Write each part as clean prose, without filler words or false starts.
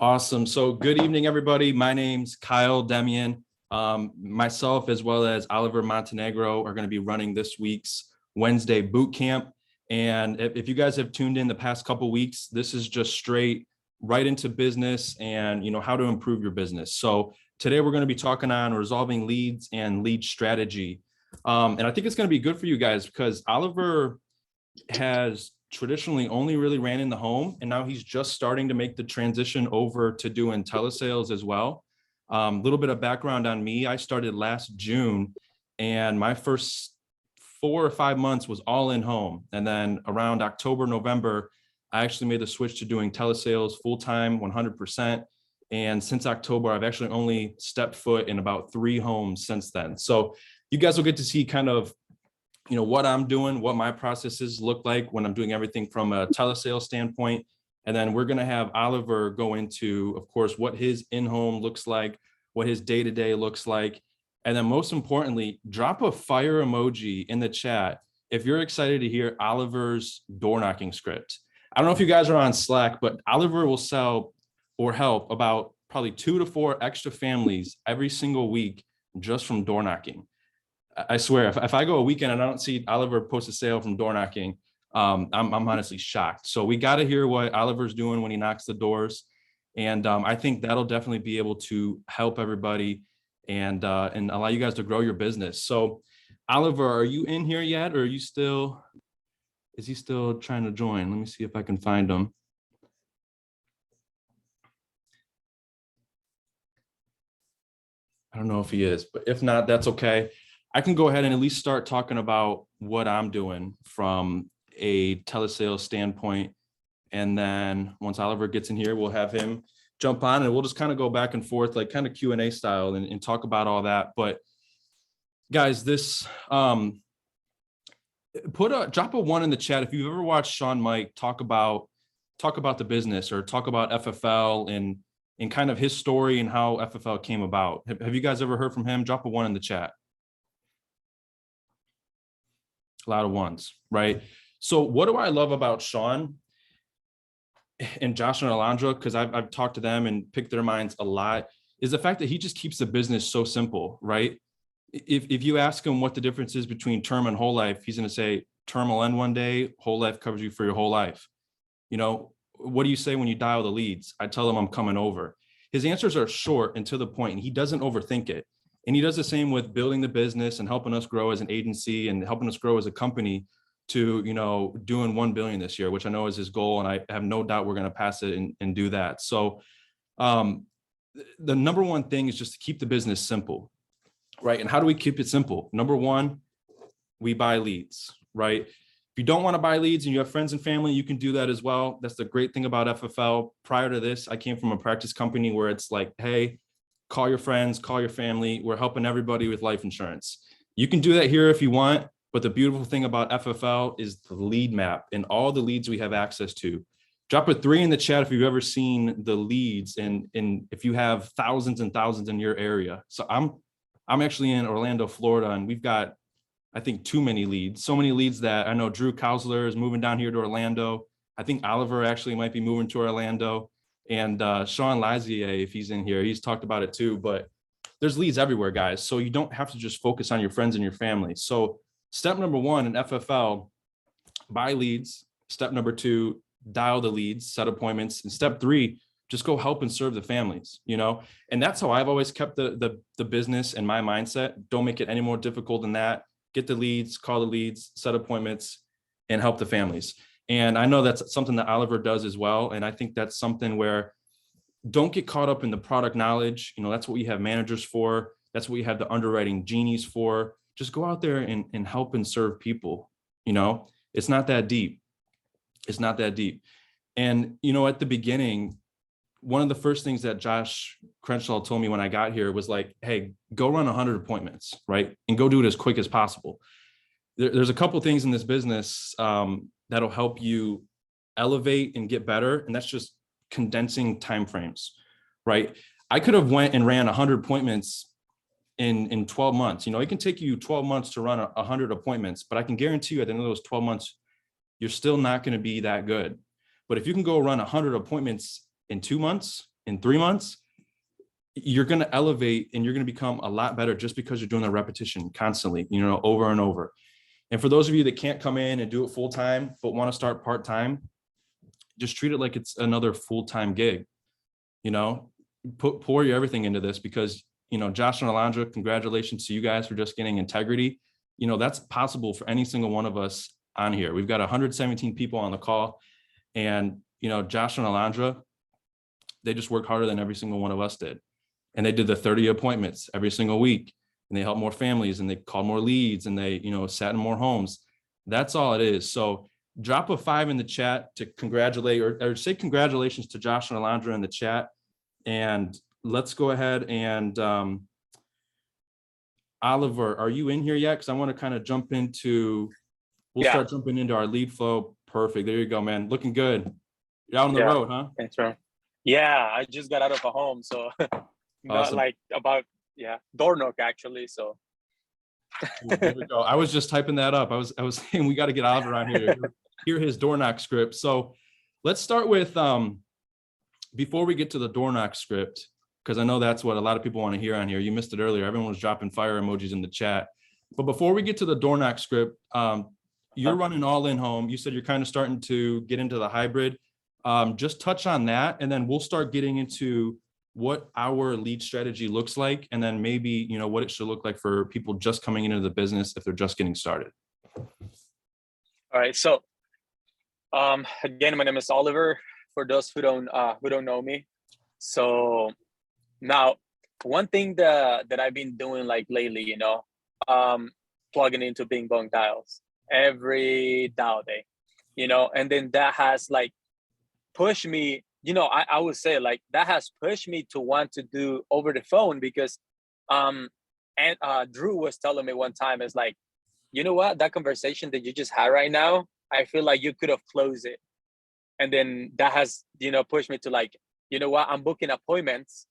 Awesome. So good evening, everybody. My name's Kyle Demian. Myself, as well as Oliver Montenegro, are going to be running this week's Wednesday boot camp. And if you guys have tuned in the past couple weeks, this is just straight right into business and how to improve your business. So today we're going to be talking on resolving leads and lead strategy. And I think it's going to be good for you guys because Oliver has traditionally only really ran in the home, and now he's just starting to make the transition over to doing telesales as well. Little bit of background on me. I started last June, and my first 4 or 5 months was all in home. And then around October, November, I actually made the switch to doing telesales full-time, 100%. And since October, I've actually only stepped foot in about 3 homes since then. So you guys will get to see kind of what I'm doing, what my processes look like when I'm doing everything from a telesales standpoint. And then we're going to have Oliver go into, of course, what his in-home looks like, what his day-to-day looks like. And then most importantly, drop a fire emoji in the chat if you're excited to hear Oliver's door knocking script. I don't know if you guys are on Slack, but Oliver will sell or help about probably 2 to 4 extra families every single week just from door knocking. I swear, if I go a weekend and I don't see Oliver post a sale from door knocking, I'm honestly shocked. So we got to hear what Oliver's doing when he knocks the doors. And I think that'll definitely be able to help everybody and allow you guys to grow your business. So Oliver, are you in here yet? Or is he still trying to join? Let me see if I can find him. I don't know if he is, but if not, that's okay. I can go ahead and at least start talking about what I'm doing from a telesales standpoint. And then once Oliver gets in here, we'll have him jump on and we'll just kind of go back and forth, like kind of Q&A style and talk about all that. But guys, drop a 1 in the chat if you've ever watched Sean Mike talk about the business or talk about FFL and kind of his story and how FFL came about. Have you guys ever heard from him? Drop a 1 in the chat. A lot of 1s, right? So what do I love about Sean and Josh and Alondra, because I've talked to them and picked their minds a lot, is the fact that he just keeps the business so simple, right? If you ask him what the difference is between term and whole life, he's going to say term will end one day, whole life covers you for your whole life. What do you say when you dial the leads? I tell them I'm coming over. His answers are short and to the point, and he doesn't overthink it. And he does the same with building the business and helping us grow as an agency and helping us grow as a company to, doing 1 billion this year, which I know is his goal. And I have no doubt we're going to pass it and do that. So the number one thing is just to keep the business simple, right? And how do we keep it simple? Number 1, we buy leads, right? If you don't want to buy leads and you have friends and family, you can do that as well. That's the great thing about FFL. Prior to this, I came from a practice company where it's like, hey, call your friends, call your family. We're helping everybody with life insurance. You can do that here if you want, but the beautiful thing about FFL is the lead map and all the leads we have access to. Drop a 3 in the chat if you've ever seen the leads and if you have thousands and thousands in your area. So I'm actually in Orlando, Florida, and we've got, I think, too many leads. So many leads that I know Drew Kausler is moving down here to Orlando. I think Oliver actually might be moving to Orlando. And Sean Lazier, if he's in here, he's talked about it too, but there's leads everywhere, guys. So you don't have to just focus on your friends and your family. So step number 1 in FFL, buy leads. Step number 2, dial the leads, set appointments. And step 3, just go help and serve the families, And that's how I've always kept the business and my mindset. Don't make it any more difficult than that. Get the leads, call the leads, set appointments, and help the families. And I know that's something that Oliver does as well. And I think that's something where don't get caught up in the product knowledge. That's what we have managers for. That's what we have the underwriting genies for. Just go out there and help and serve people. It's not that deep. It's not that deep. And, at the beginning, one of the first things that Josh Crenshaw told me when I got here was like, hey, go run 100 appointments, right? And go do it as quick as possible. There's a couple things in this business that'll help you elevate and get better. And that's just condensing timeframes, right? I could have went and ran 100 appointments in 12 months. It can take you 12 months to run 100 appointments, but I can guarantee you at the end of those 12 months, you're still not going to be that good. But if you can go run 100 appointments in 2 months, in 3 months, you're going to elevate and you're going to become a lot better just because you're doing the repetition constantly, over and over. And for those of you that can't come in and do it full time, but want to start part time, just treat it like it's another full-time gig. Pour your everything into this, because Josh and Alondra, congratulations to you guys for just getting integrity. That's possible for any single one of us on here. We've got 117 people on the call, and Josh and Alondra, they just worked harder than every single one of us did, and they did the 30 appointments every single week, and they helped more families, and they called more leads, and they sat in more homes. That's all it is. So drop a 5 in the chat to congratulate, or say congratulations to Josh and Alondra in the chat. And let's go ahead and Oliver, are you in here yet? Because I want to kind of jump into, start jumping into our lead flow. Perfect. There you go, man. Looking good. You're out on the road, huh? Thanks, bro. Yeah, I just got out of a home, so Awesome. Door knock actually. So there we go. I was just typing that up. I was saying we got to get Oliver on here to hear his door knock script. So let's start with before we get to the door knock script, because I know that's what a lot of people want to hear on here. You missed it earlier. Everyone was dropping fire emojis in the chat. But before we get to the door knock script, you're running all in home. You said you're kind of starting to get into the hybrid. Just touch on that, and then we'll start getting into what our lead strategy looks like, and then maybe what it should look like for people just coming into the business if they're just getting started. All right. So again, my name is Oliver, for those who don't know me. So now, one thing that I've been doing like lately, plugging into Bing Bong dials every dial day, and then that has like pushed me, I would say like that has pushed me to want to do over the phone, because Drew was telling me one time, is like, you know what, that conversation that you just had right now, I feel like you could have closed it. And then that has, pushed me to like, you know what, I'm booking appointments,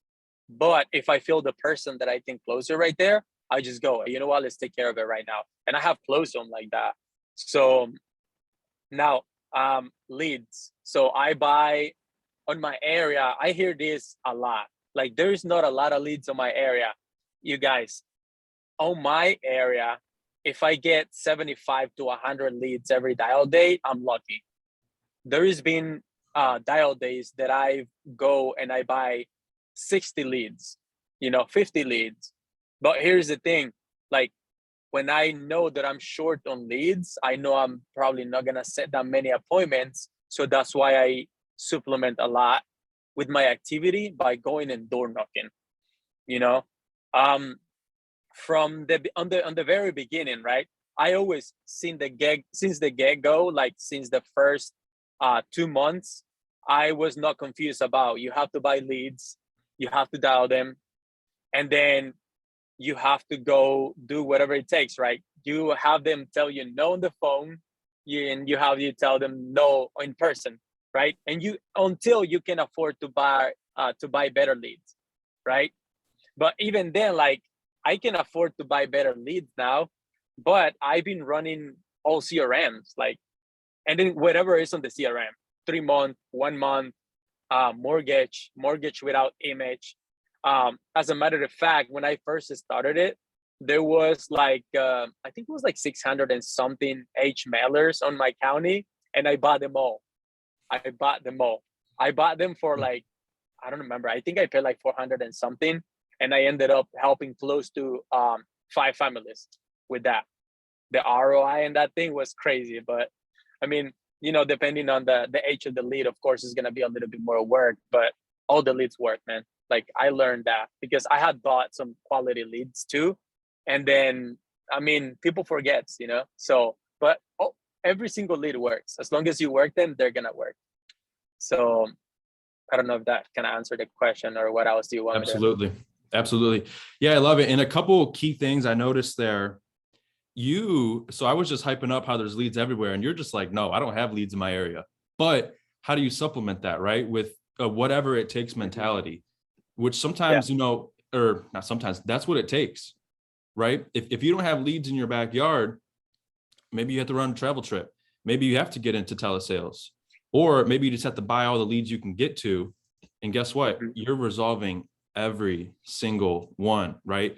but if I feel the person that I think closer right there, I just go, you know what, let's take care of it right now. And I have closed them like that. So now leads. So I buy on my area. I hear this a lot. Like there is not a lot of leads on my area. You guys, on my area, if I get 75 to 100 leads every dial day, I'm lucky. There has been dial days that I go and I buy 60 leads, 50 leads. But here's the thing, like when I know that I'm short on leads, I know I'm probably not gonna set that many appointments. So that's why I supplement a lot with my activity by going and door knocking, from the very beginning, right? I always since the get-go, like since the first 2 months, I was not confused about, you have to buy leads, you have to dial them, and then you have to go do whatever it takes, right? You have them tell you no on the phone, and you tell them no in person, right? And until you can afford to buy better leads, right? But even then, like I can afford to buy better leads now, but I've been running all CRMs, like, and then whatever is on the CRM, 3 month, 1 month, mortgage without image. As a matter of fact, when I first started it, there was like, I think it was like 600 and something H mailers on my county, and I bought them all. I bought them for like, I don't remember. I think I paid like 400 and something, and I ended up helping close to 5 families with that. The ROI and that thing was crazy, but I mean, depending on the age of the lead, of course, is going to be a little bit more work, but all the leads work, man. Like I learned that because I had bought some quality leads too. And then, I mean, people forget, so, but every single lead works. As long as you work them, they're going to work. So I don't know if that can answer the question, or what else do you want? Absolutely. Yeah, I love it. And a couple of key things I noticed there. So I was just hyping up how there's leads everywhere, and you're just like, no, I don't have leads in my area. But how do you supplement that, right? With a whatever it takes mentality, which sometimes, or not sometimes, that's what it takes, right? If you don't have leads in your backyard, maybe you have to run a travel trip. Maybe you have to get into telesales, or maybe you just have to buy all the leads you can get to And guess what? Mhm. You're resolving every single one, right?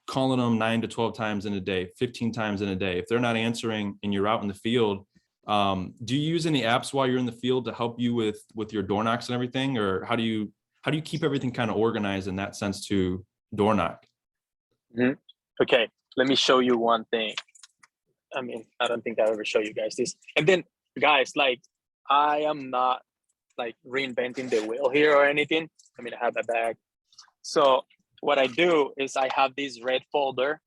Calling them 9 to 12 times in a day, 15 times in a day. If they're not answering and you're out in the field, do you use any apps while you're in the field to help you with your door knocks and everything? Or how do you keep everything kind of organized in that sense to door knock? Mhm. Okay, let me show you one thing. I mean, I don't think I ever show you guys this. And then, guys, like, I am not like reinventing the wheel here or anything. I mean, I have a bag. So what I do is I have this red folder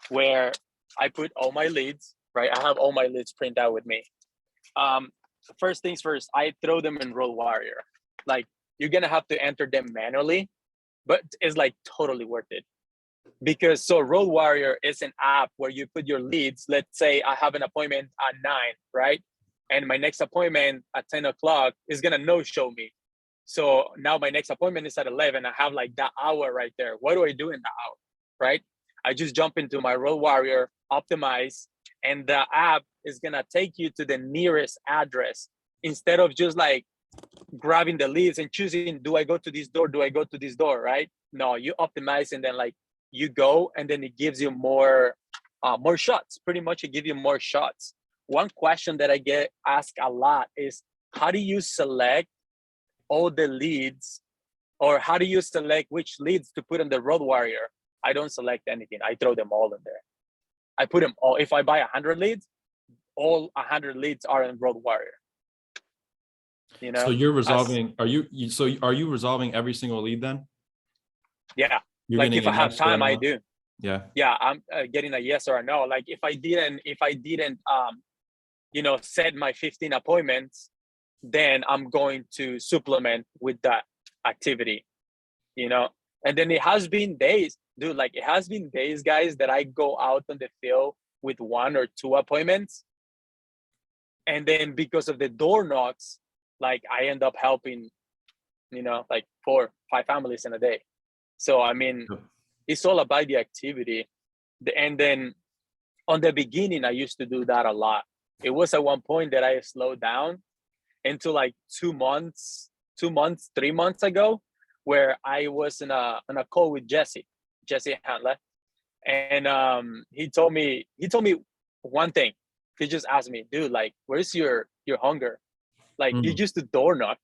where I put all my leads, right? I have all my leads printed out with me. First things first, I throw them in Road Warrior. Like, you're gonna have to enter them manually, but it's like totally worth it. Because so Road Warrior is an app where you put your leads. Let's say I have an appointment at 9, right? And my next appointment at 10 o'clock is gonna no-show me. So now my next appointment is at 11. I have like that hour right there. What do I do in that hour, right? I just jump into my Road Warrior, optimize, and the app is gonna take you to the nearest address instead of just like grabbing the leads and choosing, do I go to this door? Do I go to this door, right? No, you optimize and then like you go, and then it gives you more shots. Pretty much it gives you more shots. One question that I get asked a lot is, how do you select all the leads, or how do you select which leads to put in the Road Warrior? I don't select anything. I throw them all in there. I put them all. If I buy 100 leads, all 100 leads are in Road Warrior. You So know, you're as resolving, are you resolving every single lead then? yeah, You're like getting if a I have yes or a time, I no? do. Yeah. Yeah, I'm getting a yes or a no. Like if I didn't set my 15 appointments, then I'm going to supplement with that activity, you know. And then it has been days, dude, like it has been days, guys, that I go out on the field with 1 or 2 appointments, and then because of the door knocks, like I end up helping, like 4-5 families in a day. So I mean, Yep. it's all about the activity. And then on the beginning, I used to do that a lot. It was at one point that I slowed down into like 2 months, 3 months ago, where I was in a call with Jesse Handler, and he told me one thing. He just asked me, dude, like, where's your hunger? Like, you Mm. used to door knock,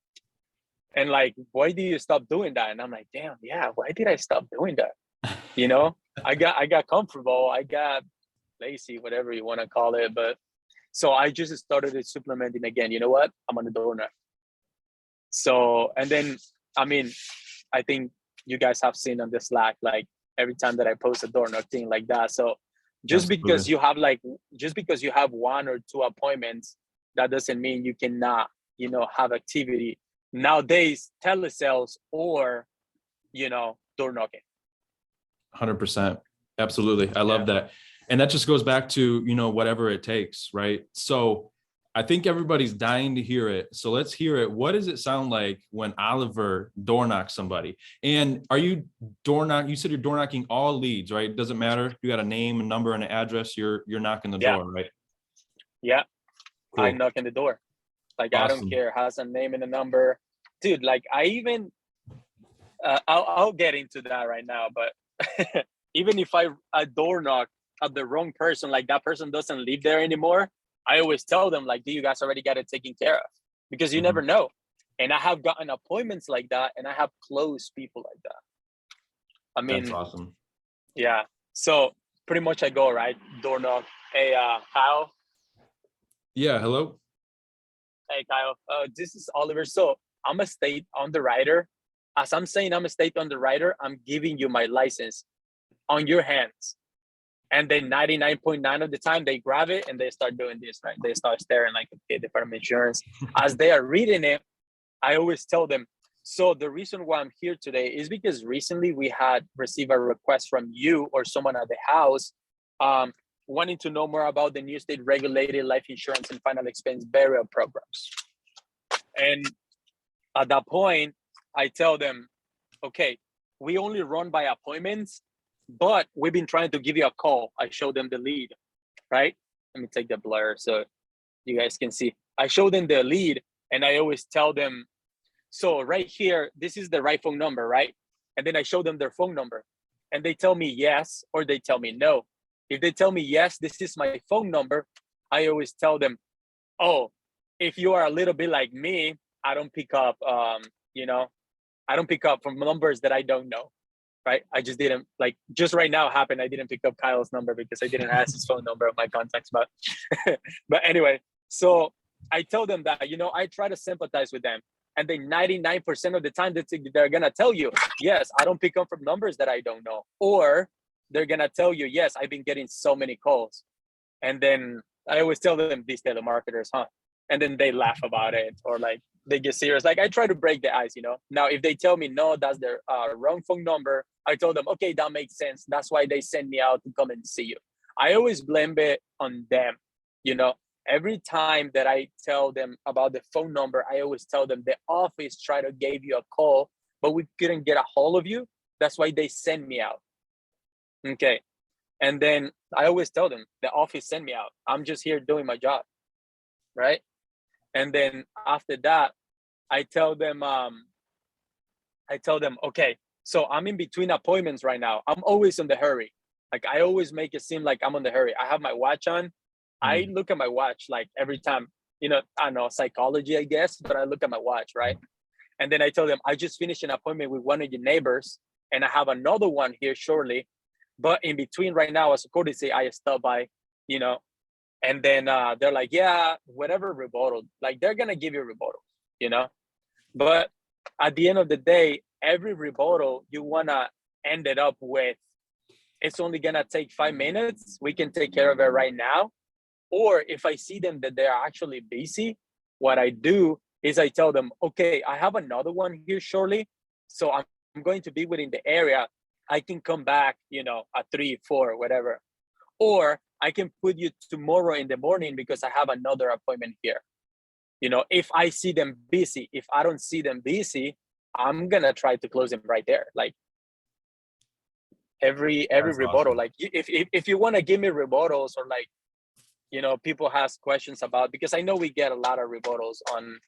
and like, why do you stop doing that? And I'm like, damn, yeah, why did I stop doing that? You know, I got comfortable, I got lazy, whatever you want to call it, but so I just started supplementing again. You know what? I'm on the door knock. So, and then, I mean, I think you guys have seen on the Slack, like every time that I post a door knock thing like that. So just because Absolutely. you have just because you have 1 or 2 appointments, that doesn't mean you cannot, have activity. Nowadays, telesales or, door knocking. 100%. Absolutely. I Yeah. love that. And that just goes back to, whatever it takes, right? So I think everybody's dying to hear it. So let's hear it. What does it sound like when Oliver door knocks somebody? And are you you said you're door knocking all leads, right? Doesn't matter. You got a name, a number, and an address. You're knocking the Yeah. door, right? Yeah. I Cool. knock on the door. Like, I don't Awesome. care, has a name and a number. Dude, like I even, I'll get into that right now, but even if I door knock at the wrong person, like that person doesn't live there anymore, I always tell them, like, do you guys already got it taken care of? Because you never Mhm. know. And I have gotten appointments like that, and I have close people like that. I That's mean, awesome. yeah. So pretty much I go, right? Door knock. Hey, Kyle. Yeah. Hello. Hey, Kyle. This is Oliver. So I'm a state underwriter. As I'm saying I'm a state underwriter, I'm giving you my license on your hands. And then 99.9 of the time they grab it and they start doing this, right? They start staring like, okay, Department of Insurance. As they are reading it, I always tell them, so the reason why I'm here today is because recently we had received a request from you or someone at the house, wanting to know more about the new state regulated life insurance and final expense burial programs. And at that point, I tell them, okay, we only run by appointments, but we've been trying to give you a call. I show them the lead, right? Let me take the blur so you guys can see. I show them the lead, and I always tell them, so right here, this is the right phone number, right? And then I show them their phone number and they tell me yes, or they tell me no. If they tell me yes, this is my phone number, I always tell them, oh, if you are a little bit like me, I don't pick up, I don't pick up from numbers that I don't know, right? I just didn't, like, just right now happened, I didn't pick up Kyle's number because I didn't ask his phone number of my contacts, but but anyway, so I tell them that, I try to sympathize with them. And then 99% of the time they're gonna tell you, yes, I don't pick up from numbers that I don't know. Or they're gonna tell you, yes, I've been getting so many calls. And then I always tell them, these telemarketers, huh? And then they laugh about it, or like they get serious. Like, I try to break the ice, Now, if they tell me no, that's their wrong phone number, I told them, okay, that makes sense. That's why they send me out to come and see you. I always blame it on them, Every time that I tell them about the phone number, I always tell them the office tried to give you a call, but we couldn't get a hold of you. That's why they send me out. Okay. And then I always tell them the office sent me out. I'm just here doing my job. Right. And then after that, I tell them, okay, so I'm in between appointments right now. I'm always in the hurry. Like, I always make it seem like I'm in the hurry. I have my watch on. I look at my watch like every time, I don't know, psychology, I guess, but I look at my watch, right? And then I tell them, I just finished an appointment with one of your neighbors and I have another one here shortly. But in between right now, as a courtesy, I stop by, and then they're like, yeah, whatever rebuttal, like they're going to give you a rebuttal, But at the end of the day, every rebuttal you want to end it up with, it's only going to take 5 minutes. We can take care of it right now. Or if I see them that they're actually busy, what I do is I tell them, okay, I have another one here shortly. So I'm going to be within the area. I can come back, at 3, 4, whatever. Or I can put you tomorrow in the morning because I have another appointment here. If I see them busy, if I don't see them busy, I'm going to try to close them right there. Like, every That's rebuttal, awesome. like if you want to give me rebuttals, or like, people ask questions about, because I know we get a lot of rebuttals on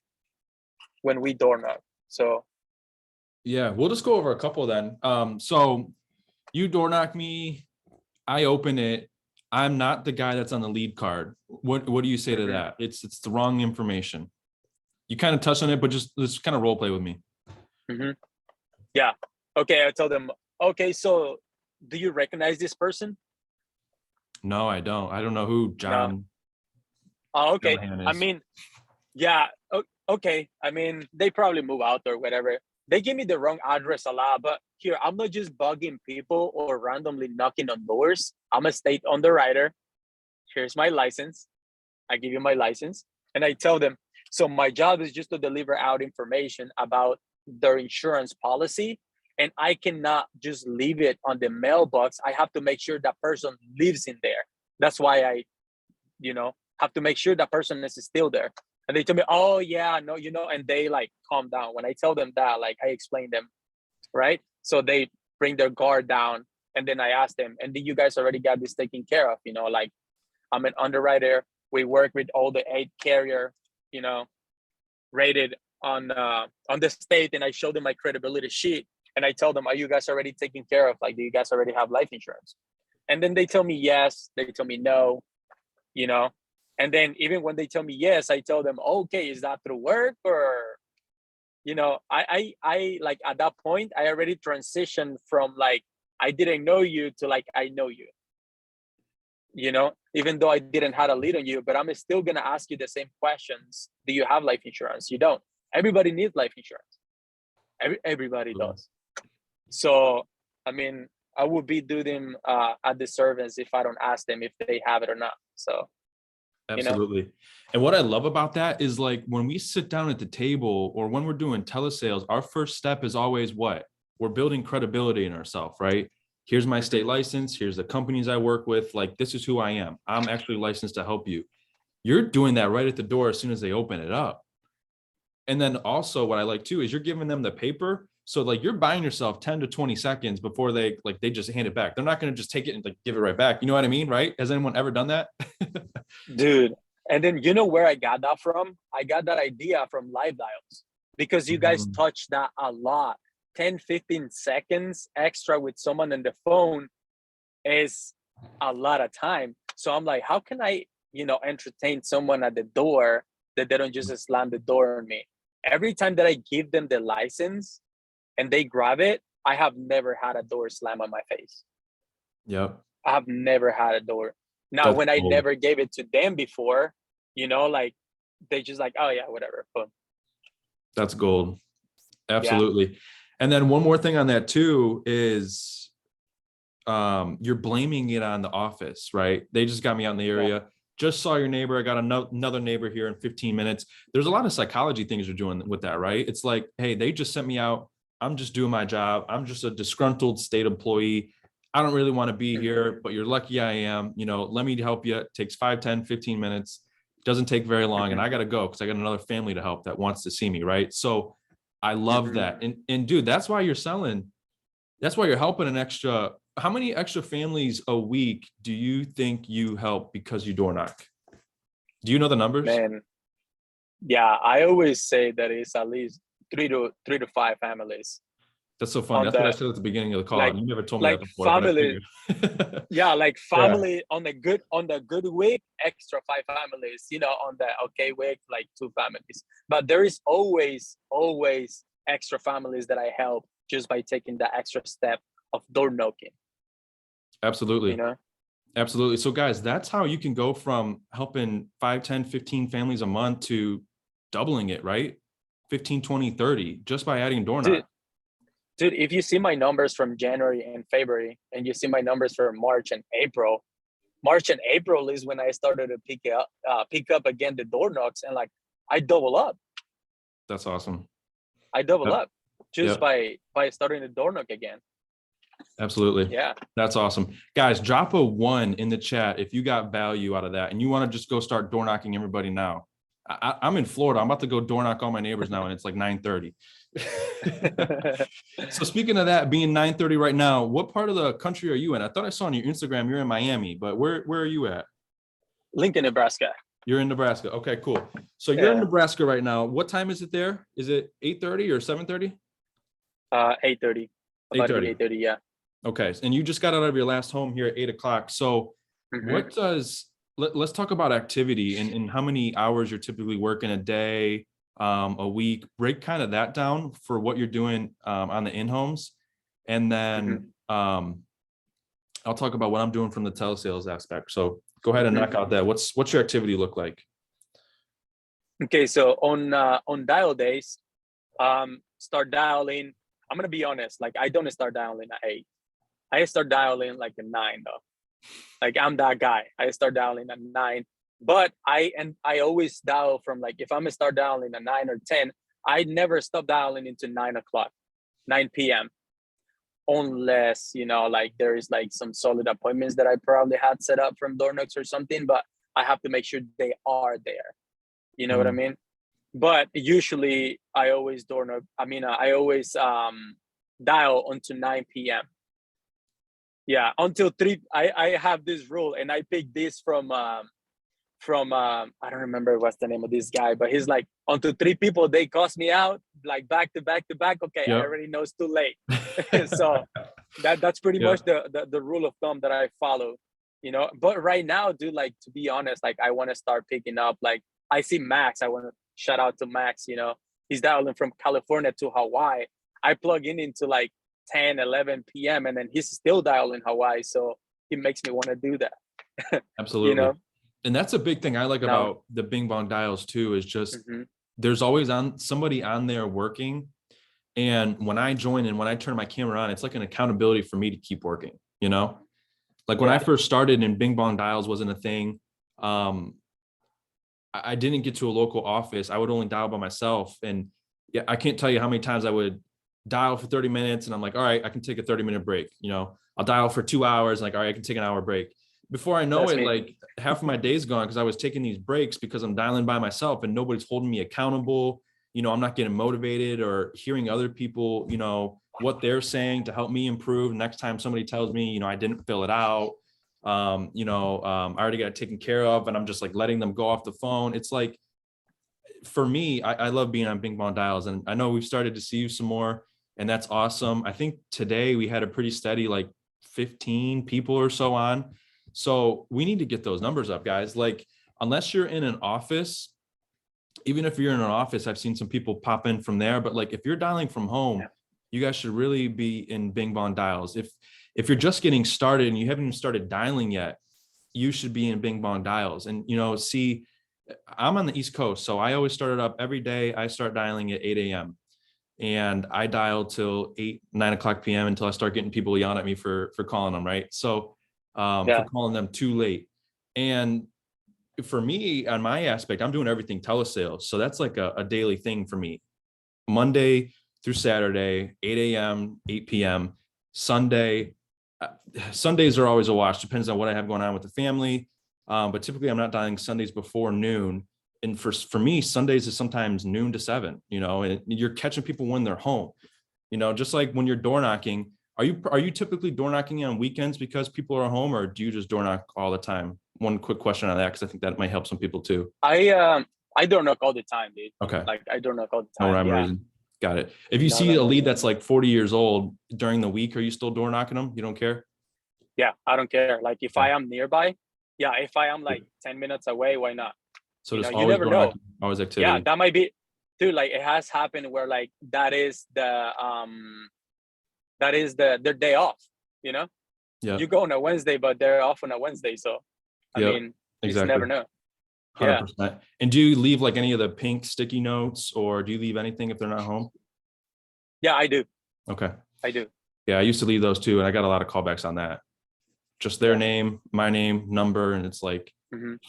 when we door knock. So Yeah, we'll just go over a couple then. So you door knock me, I open it. I'm not the guy that's on the lead card. What do you say to that? It's the wrong information. You kind of touched on it, but just kind of role play with me. Yeah. Okay. I told them, okay, so do you recognize this person? No, I don't. I don't know who John. No. Oh, okay. Callahan I is. mean, yeah. Okay. I mean, they probably move out or whatever. They give me the wrong address a lot, but here, I'm not just bugging people or randomly knocking on doors. I'm a state underwriter. Here's my license. I give you my license. And I tell them, so my job is just to deliver out information about their insurance policy. And I cannot just leave it on the mailbox. I have to make sure that person lives in there. That's why I, have to make sure that person is still there. And they tell me, oh yeah, no, and they like calm down. When I tell them that, like I explain them, right? So they bring their guard down, and then I ask them, and did you guys already got this taken care of? Like, I'm an underwriter. We work with all the 8 carrier, rated on the state, and I show them my credibility sheet, and I tell them, are you guys already taken care of? Like, do you guys already have life insurance? And then they tell me yes, they tell me no, and then even when they tell me yes, I tell them, okay, is that through work? Or I like, at that point I already transitioned from like I didn't know you to like I know you, even though I didn't have a lead on you, but I'm still gonna ask you the same questions. Do you have life insurance? You don't. Everybody needs life insurance. Everybody does. So I mean, I would be doing them a disservice if I don't ask them if they have it or not. So Absolutely. And what I love about that is, like, when we sit down at the table or when we're doing telesales, our first step is always what? We're building credibility in ourselves, right? Here's my state license. Here's the companies I work with. Like, this is who I am. I'm actually licensed to help you. You're doing that right at the door as soon as they open it up. And then also what I like too is you're giving them the paper. So like, you're buying yourself 10 to 20 seconds before they just hand it back. They're not going to just take it and like give it right back. You know what I mean? Right? Has anyone ever done that? Dude. And then where I got that from? I got that idea from live dials, because you guys touch that a lot. 10-15 seconds extra with someone on the phone is a lot of time. So I'm like, how can I, entertain someone at the door that they don't just slam the door on me? Every time that I give them the license and they grab it, I have never had a door slam on my face. Yep. I have never had a door. Now, That's when I cool. never gave it to them before, like they just like, oh yeah, whatever. Boom. That's gold. Yeah. Absolutely. And then one more thing on that too is you're blaming it on the office, right? They just got me out in the area. Yeah. Just saw your neighbor. I got another neighbor here in 15 minutes. There's a lot of psychology things you're doing with that, right? It's like, hey, they just sent me out. I'm just doing my job. I'm just a disgruntled state employee. I don't really want to be here, but you're lucky I am. Let me help you. It takes 5, 10, 15 minutes. Doesn't take very long. And I got to go because I got another family to help that wants to see me, right? So I love that. And dude, that's why you're selling. That's why you're helping an extra. How many extra families a week do you think you help because you door knock? Do you know the numbers? Man, yeah, I always say that it's at least 3 to 5 families. That's so funny. That's what I said at the beginning of the call. Like, You never told me that before, family, but I figured. yeah, like family on the good week, extra 5 families, on the okay week, like 2 families. But there is always extra families that I help just by taking the extra step of door knocking. Absolutely. Absolutely. So guys, that's how you can go from helping 5, 10, 15 families a month to doubling it, right? 15, 20, 30, just by adding door knock. Dude, if you see my numbers from January and February, and you see my numbers for March and April is when I started to pick up again the door knocks, and like I double up. That's awesome. I double up just by starting the door knock again. Absolutely. Yeah. That's awesome. Guys, drop a 1 in the chat if you got value out of that and you want to just go start door knocking everybody now. I'm in Florida. I'm about to go door knock all my neighbors now, and it's like 9:30. So speaking of that being 9:30 right now, what part of the country are you in? I thought I saw on your Instagram you're in Miami, but where are you at? Lincoln, Nebraska. You're in Nebraska. Okay, cool. So you're in Nebraska right now. What time is it there? Is it 8:30 or 7:30? 8:30. About 8:30, yeah. Okay. And you just got out of your last home here at 8 o'clock. So what let's talk about activity and how many hours you're typically working a day, a week. Break kind of that down for what you're doing on the in-homes. And then I'll talk about what I'm doing from the telesales aspect. So go ahead and knock out that. What's your activity look like? Okay, so on dial days, start dialing. I'm gonna be honest, like I don't start dialing at 8. I start dialing like at 9 though. Like I'm that guy. I start dialing at 9. But I always dial from, like, if I'm gonna start dialing at 9 or 10, I never stop dialing into 9 o'clock, 9 p.m. Unless, like there is like some solid appointments that I probably had set up from door knocks or something, but I have to make sure they are there. You know what I mean? But usually I always door knock. I always dial until 9 p.m. Yeah, until 3. I have this rule, and I picked this from I don't remember what's the name of this guy, but he's like, until 3 people they cost me out, like back to back to back. Okay, I already know it's too late. So that's pretty much the rule of thumb that I follow. But right now, dude, like, to be honest, like I want to start picking up. Like I see Max. I want to shout out to Max. He's dialing from California to Hawaii. I plug into like 10, 11 p.m. and then he's still dialing Hawaii. So it makes me want to do that. Absolutely. And that's a big thing I like about the Bing Bong dials too, is just there's always somebody on there working. And when I join and when I turn my camera on, it's like an accountability for me to keep working, Like when I first started and Bing Bong dials wasn't a thing, I didn't get to a local office. I would only dial by myself. And yeah, I can't tell you how many times I would dial for 30 minutes and I'm like, all right, I can take a 30-minute break. I'll dial for 2 hours. Like, all right, I can take an hour break. Before I know it, like half of my day's gone because I was taking these breaks because I'm dialing by myself and nobody's holding me accountable. I'm not getting motivated or hearing other people, what they're saying to help me improve. Next time somebody tells me, I didn't fill it out, I already got it taken care of, and I'm just like letting them go off the phone. It's like for me, I love being on Bing Bong Dials, and I know we've started to see you some more, and that's awesome. I think today we had a pretty steady, like 15 people or so on. So we need to get those numbers up, guys. Like, unless you're in an office, even if you're in an office, I've seen some people pop in from there, but like if you're dialing from home, you guys should really be in Bing Bong Dials. If you're just getting started and you haven't even started dialing yet, you should be in Bing Bong Dials. And, you know, see, I'm on the East Coast, so I always started up every day. I start dialing at 8 a.m. and I dial till 9 o'clock p.m. until I start getting people yelling at me for calling them, right? So for calling them too late. And for me, on my aspect, I'm doing everything telesales. So that's like a daily thing for me. Monday through Saturday, 8 a.m., 8 p.m. Sunday. Sundays are always a wash. Depends on what I have going on with the family. But typically I'm not dialing Sundays before noon. And for me, Sundays is sometimes noon to 7, you know, and you're catching people when they're home, you know, just like when you're door knocking. Are you typically door knocking on weekends because people are home, or do you just door knock all the time? One quick question on that, because I think that might help some people too. I door knock all the time, dude. Okay. Like I door knock all the No time. rhyme or reason. Got it. If you see a lead that's like 40 years old during the week, are you still door knocking them? You don't care? Yeah, I don't care. Like if I am nearby, yeah. If I am like 10 minutes away, why not? So You just know, you always never door know. knocking, always activity. Yeah, that might be, dude. Like it has happened where like that is their day off. You know, Yeah. you go on a Wednesday, but they're off on a Wednesday. So, I mean, you just never know. 100%. Yeah. And do you leave like any of the pink sticky notes, or do you leave anything if they're not home? Yeah, I do. Okay. I do. Yeah, I used to leave those too, and I got a lot of callbacks on that. Just their name, my name, number, and it's like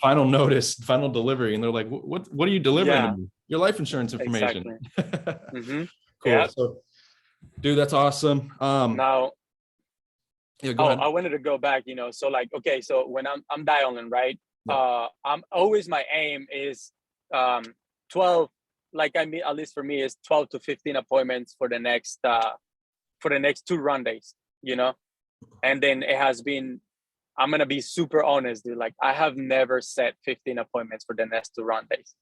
final notice, final delivery, and they're like, "What are you delivering to me? Your life insurance information." Exactly. Cool. Yeah. So, dude, that's awesome. Now, yeah, go ahead. I wanted to go back. You know, so like, okay, so when I'm dialing, right? I'm always, my aim is 12. Like I mean, at least for me, is 12 to 15 appointments for the next 2 run days. You know. And then it has been, I'm going to be super honest, dude. Like I have never set 15 appointments for the next 2 run days.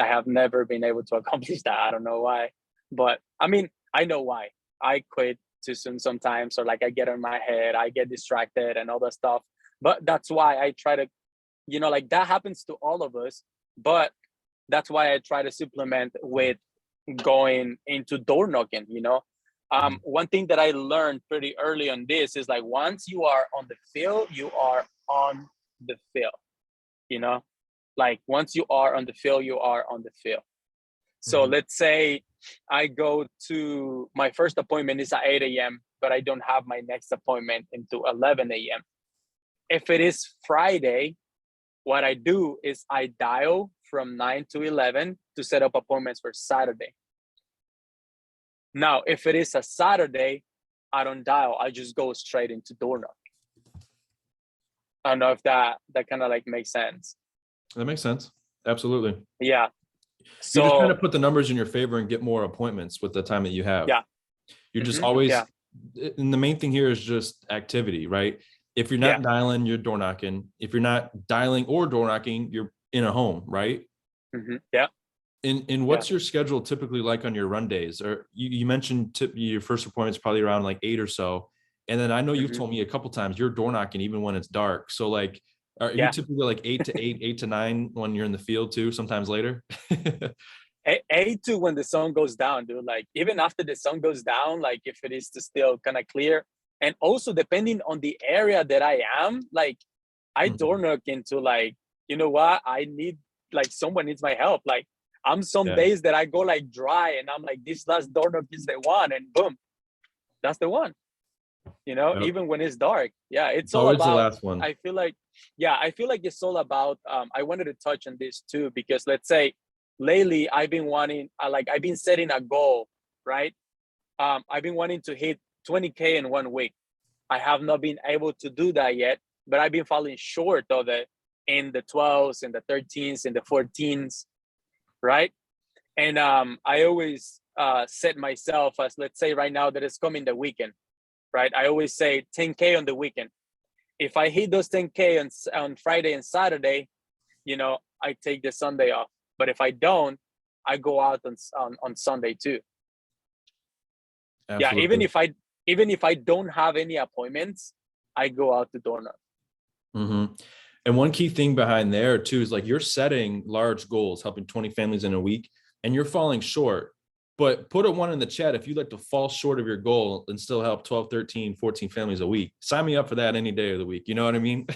I have never been able to accomplish that. I don't know why, but I mean, I know why. I quit too soon sometimes, or like I get in my head, I get distracted and all that stuff. But that's why I try to, you know, like that happens to all of us, but that's why I try to supplement with going into door knocking, you know. One thing that I learned pretty early on this is like, once you are on the field, you are on the field, you know, like once you are on the field, you are on the field. So let's say I go to my first appointment is at 8 a.m., but I don't have my next appointment until 11 a.m. If it is Friday, what I do is I dial from 9 to 11 to set up appointments for Saturday. Now, if it is a Saturday, I don't dial. I just go straight into door knock. I don't know if that kind of like makes sense. That makes sense. Absolutely. Yeah. So you're just trying to put the numbers in your favor and get more appointments with the time that you have. Yeah. You're just always, and the main thing here is just activity, right? If you're not dialing, you're door knocking. If you're not dialing or door knocking, you're in a home, right? Yeah. And what's your schedule typically like on your run days? Or you mentioned your first appointment's probably around like 8 or so. And then I know you've told me a couple times you're door knocking even when it's dark. So like, are you typically like 8 to 8, 8 to 9 when you're in the field too, sometimes later? 8 to when the sun goes down, dude. Like even after the sun goes down, like if it is still kind of clear. And also depending on the area that I am, like I door knock into like, you know what? I need, like someone needs my help. Like I'm some days that I go like dry and I'm like, this last door knock is the one, and boom, that's the one. You know, even when it's dark. Yeah, it's all about the last one. I feel like it's all about, I wanted to touch on this too, because let's say lately I've been setting a goal, right? I've been wanting to hit 20K in 1 week. I have not been able to do that yet, but I've been falling short of it in the 12s, in the 13s, in the 14s, right? And I always set myself as, let's say right now that it's coming the weekend, right? I always say 10K on the weekend. If I hit those 10K on Friday and Saturday, you know, I take the Sunday off. But if I don't, I go out on Sunday too. Absolutely. Yeah, even if I don't have any appointments, I go out to door knock. Mm-hmm. And one key thing behind there too is like you're setting large goals, helping 20 families in a week, and you're falling short. But put a 1 in the chat if you'd like to fall short of your goal and still help 12, 13, 14 families a week. Sign me up for that any day of the week. You know what I mean?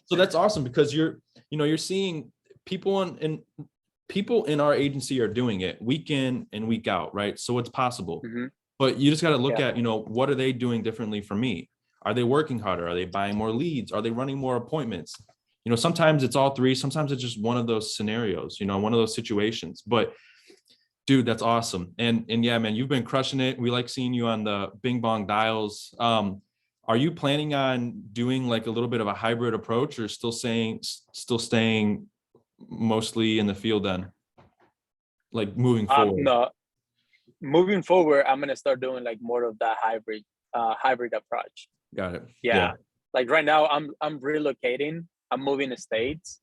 So that's awesome because you're seeing people in our agency are doing it week in and week out, right? So it's possible. Mm-hmm. But you just got to look Yeah. at, what are they doing differently from me? Are they working harder? Are they buying more leads? Are they running more appointments? Sometimes it's all three. Sometimes it's just one of those scenarios, one of those situations. But dude, that's awesome. And yeah, man, you've been crushing it. We like seeing you on the Bing Bong dials. Are you planning on doing like a little bit of a hybrid approach or still staying mostly in the field then? Like moving forward? No, moving forward, I'm gonna start doing like more of that hybrid approach. Got it. Yeah. Like right now I'm relocating. I'm moving to states.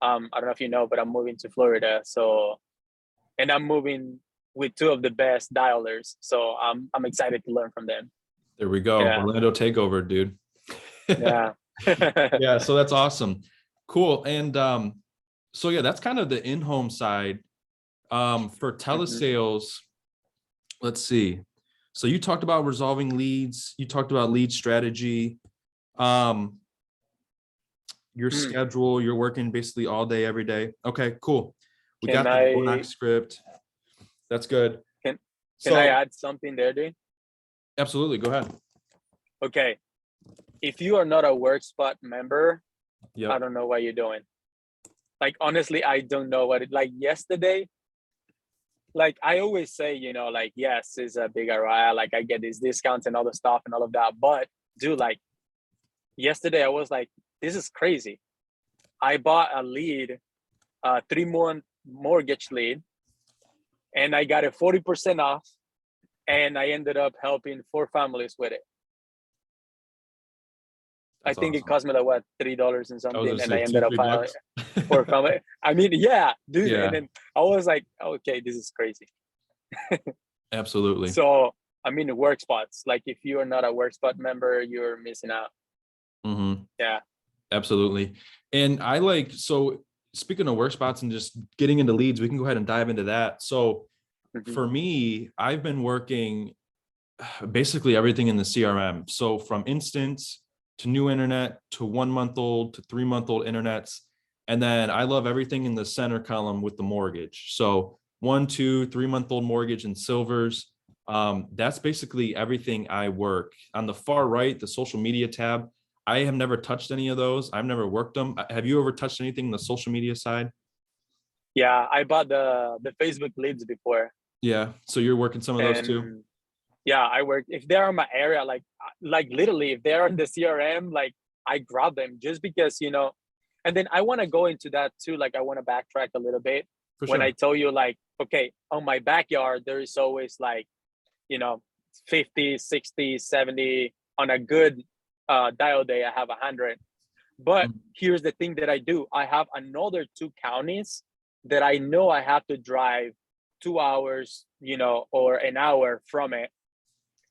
I don't know if you know, but I'm moving to Florida. And I'm moving with 2 of the best dialers. So I'm excited to learn from them. There we go. Yeah. Orlando takeover, dude. Yeah. Yeah. So that's awesome. Cool. And so yeah, that's kind of the in-home side. For telesales, let's see. So you talked about resolving leads. You talked about lead strategy. Your schedule, you're working basically all day, every day. Okay, cool. We got the door knock script. That's good. Can I add something there, dude? Absolutely. Go ahead. Okay. If you are not a WorkSpot member, Yep. I don't know what you're doing. Like, honestly, I don't know like yesterday, like I always say, like, yes, it's a big ROI. Like I get these discounts and all the stuff and all of that. But dude, like yesterday I was like, this is crazy. I bought a lead, 3-month mortgage lead, and I got it 40% off. And I ended up helping 4 families with it. That's I think awesome. It cost me like what, $3 and something, and I ended up filing $2-3. 4 family. I mean, yeah, dude. Yeah. And then I was like, okay, this is crazy. Absolutely. So I mean, work spots. Like if you are not a WorkSpot member, you're missing out. Mm-hmm. Yeah. Absolutely. And so speaking of work spots and just getting into leads, we can go ahead and dive into that. So for me, I've been working basically everything in the CRM. So from instance to new internet to 1-month-old to 3-month-old internets. And then I love everything in the center column with the mortgage. So 1, 2, 3-month-old mortgage and silvers. That's basically everything I work. On the far right, the social media tab, I have never touched any of those. I've never worked them. Have you ever touched anything on the social media side? Yeah, I bought the Facebook leads before. Yeah. So you're working some of those too? Yeah, I work. If they're in my area, like literally, if they're in the CRM, like I grab them just because, and then I want to go into that too. Like I want to backtrack a little bit. For when sure. I tell you like, okay, on my backyard, there is always like, 50, 60, 70 on a good dial day. I have 100. But here's the thing that I do. I have another 2 counties that I know I have to drive 2 hours, or an hour from it.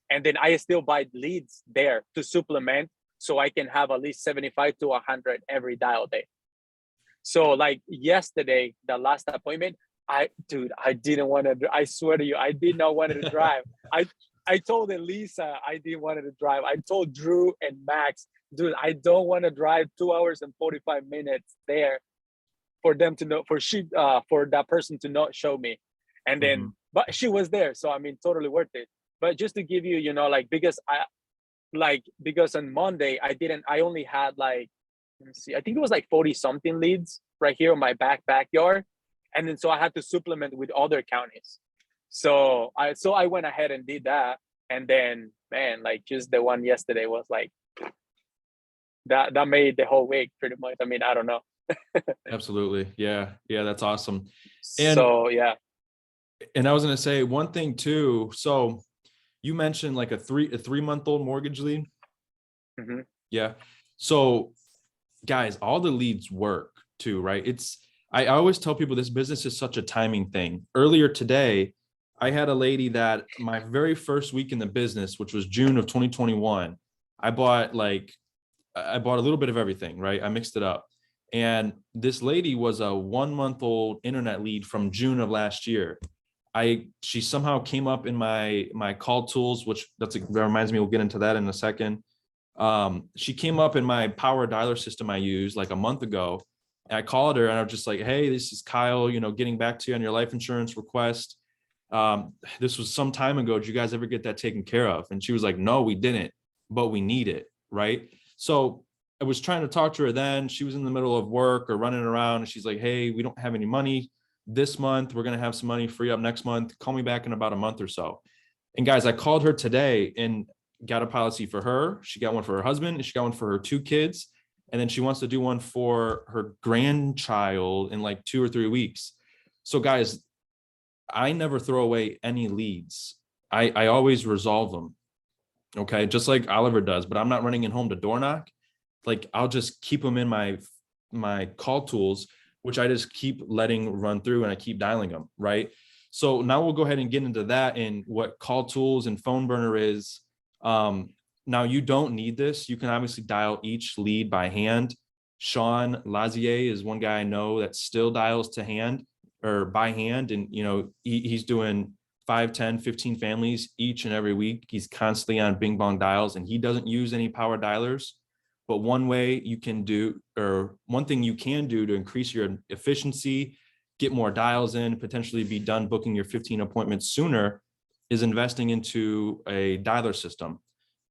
And then I still buy leads there to supplement so I can have at least 75 to 100 every dial day. So like yesterday, the last appointment, I didn't want to, I swear to you, I did not want to drive. I told Elisa I didn't want to drive. I told Drew and Max, dude, I don't want to drive 2 hours and 45 minutes there for them to know, for that person to not show me. And then, but she was there. So, I mean, totally worth it. But just to give you, because on Monday, I only had like, let me see, I think it was like 40 something leads right here in my backyard. And then, so I had to supplement with other counties. So I went ahead and did that. And then, man, like just the one yesterday was like, that made the whole week pretty much. I mean, I don't know. Absolutely. Yeah. Yeah. That's awesome. So, yeah. And I was going to say one thing too. So you mentioned like a 3-month-old mortgage lead. Yeah. So guys, all the leads work too, right? I always tell people this business is such a timing thing. Earlier today, I had a lady that my very first week in the business, which was June of 2021, I bought a little bit of everything, right? I mixed it up. And this lady was a 1 month old internet lead from June of last year. She somehow came up in my call tools, which that reminds me, we'll get into that in a second. She came up in my power dialer system I used like a month ago. And I called her and I was just like, hey, this is Kyle, getting back to you on your life insurance request. This was some time ago. Did you guys ever get that taken care of? And she was like, no, we didn't, but we need it. Right. So I was trying to talk to her then. She was in the middle of work or running around. And she's like, hey, we don't have any money this month. We're going to have some money free up next month. Call me back in about a month or so. And guys, I called her today and got a policy for her. She got one for her husband and she got one for her 2 kids. And then she wants to do one for her grandchild in like 2 or 3 weeks. So guys, I never throw away any leads. I always resolve them. Okay. Just like Oliver does, but I'm not running in home to door knock. Like I'll just keep them in my call tools, which I just keep letting run through and I keep dialing them. Right. So now we'll go ahead and get into that and what call tools and phone burner is. Now you don't need this. You can obviously dial each lead by hand. Sean Lazier is one guy I know that still dials to hand or by hand. And, he's doing 5, 10, 15 families each and every week. He's constantly on bing bong dials and he doesn't use any power dialers. But one thing you can do to increase your efficiency, get more dials in, potentially be done booking your 15 appointments sooner is investing into a dialer system.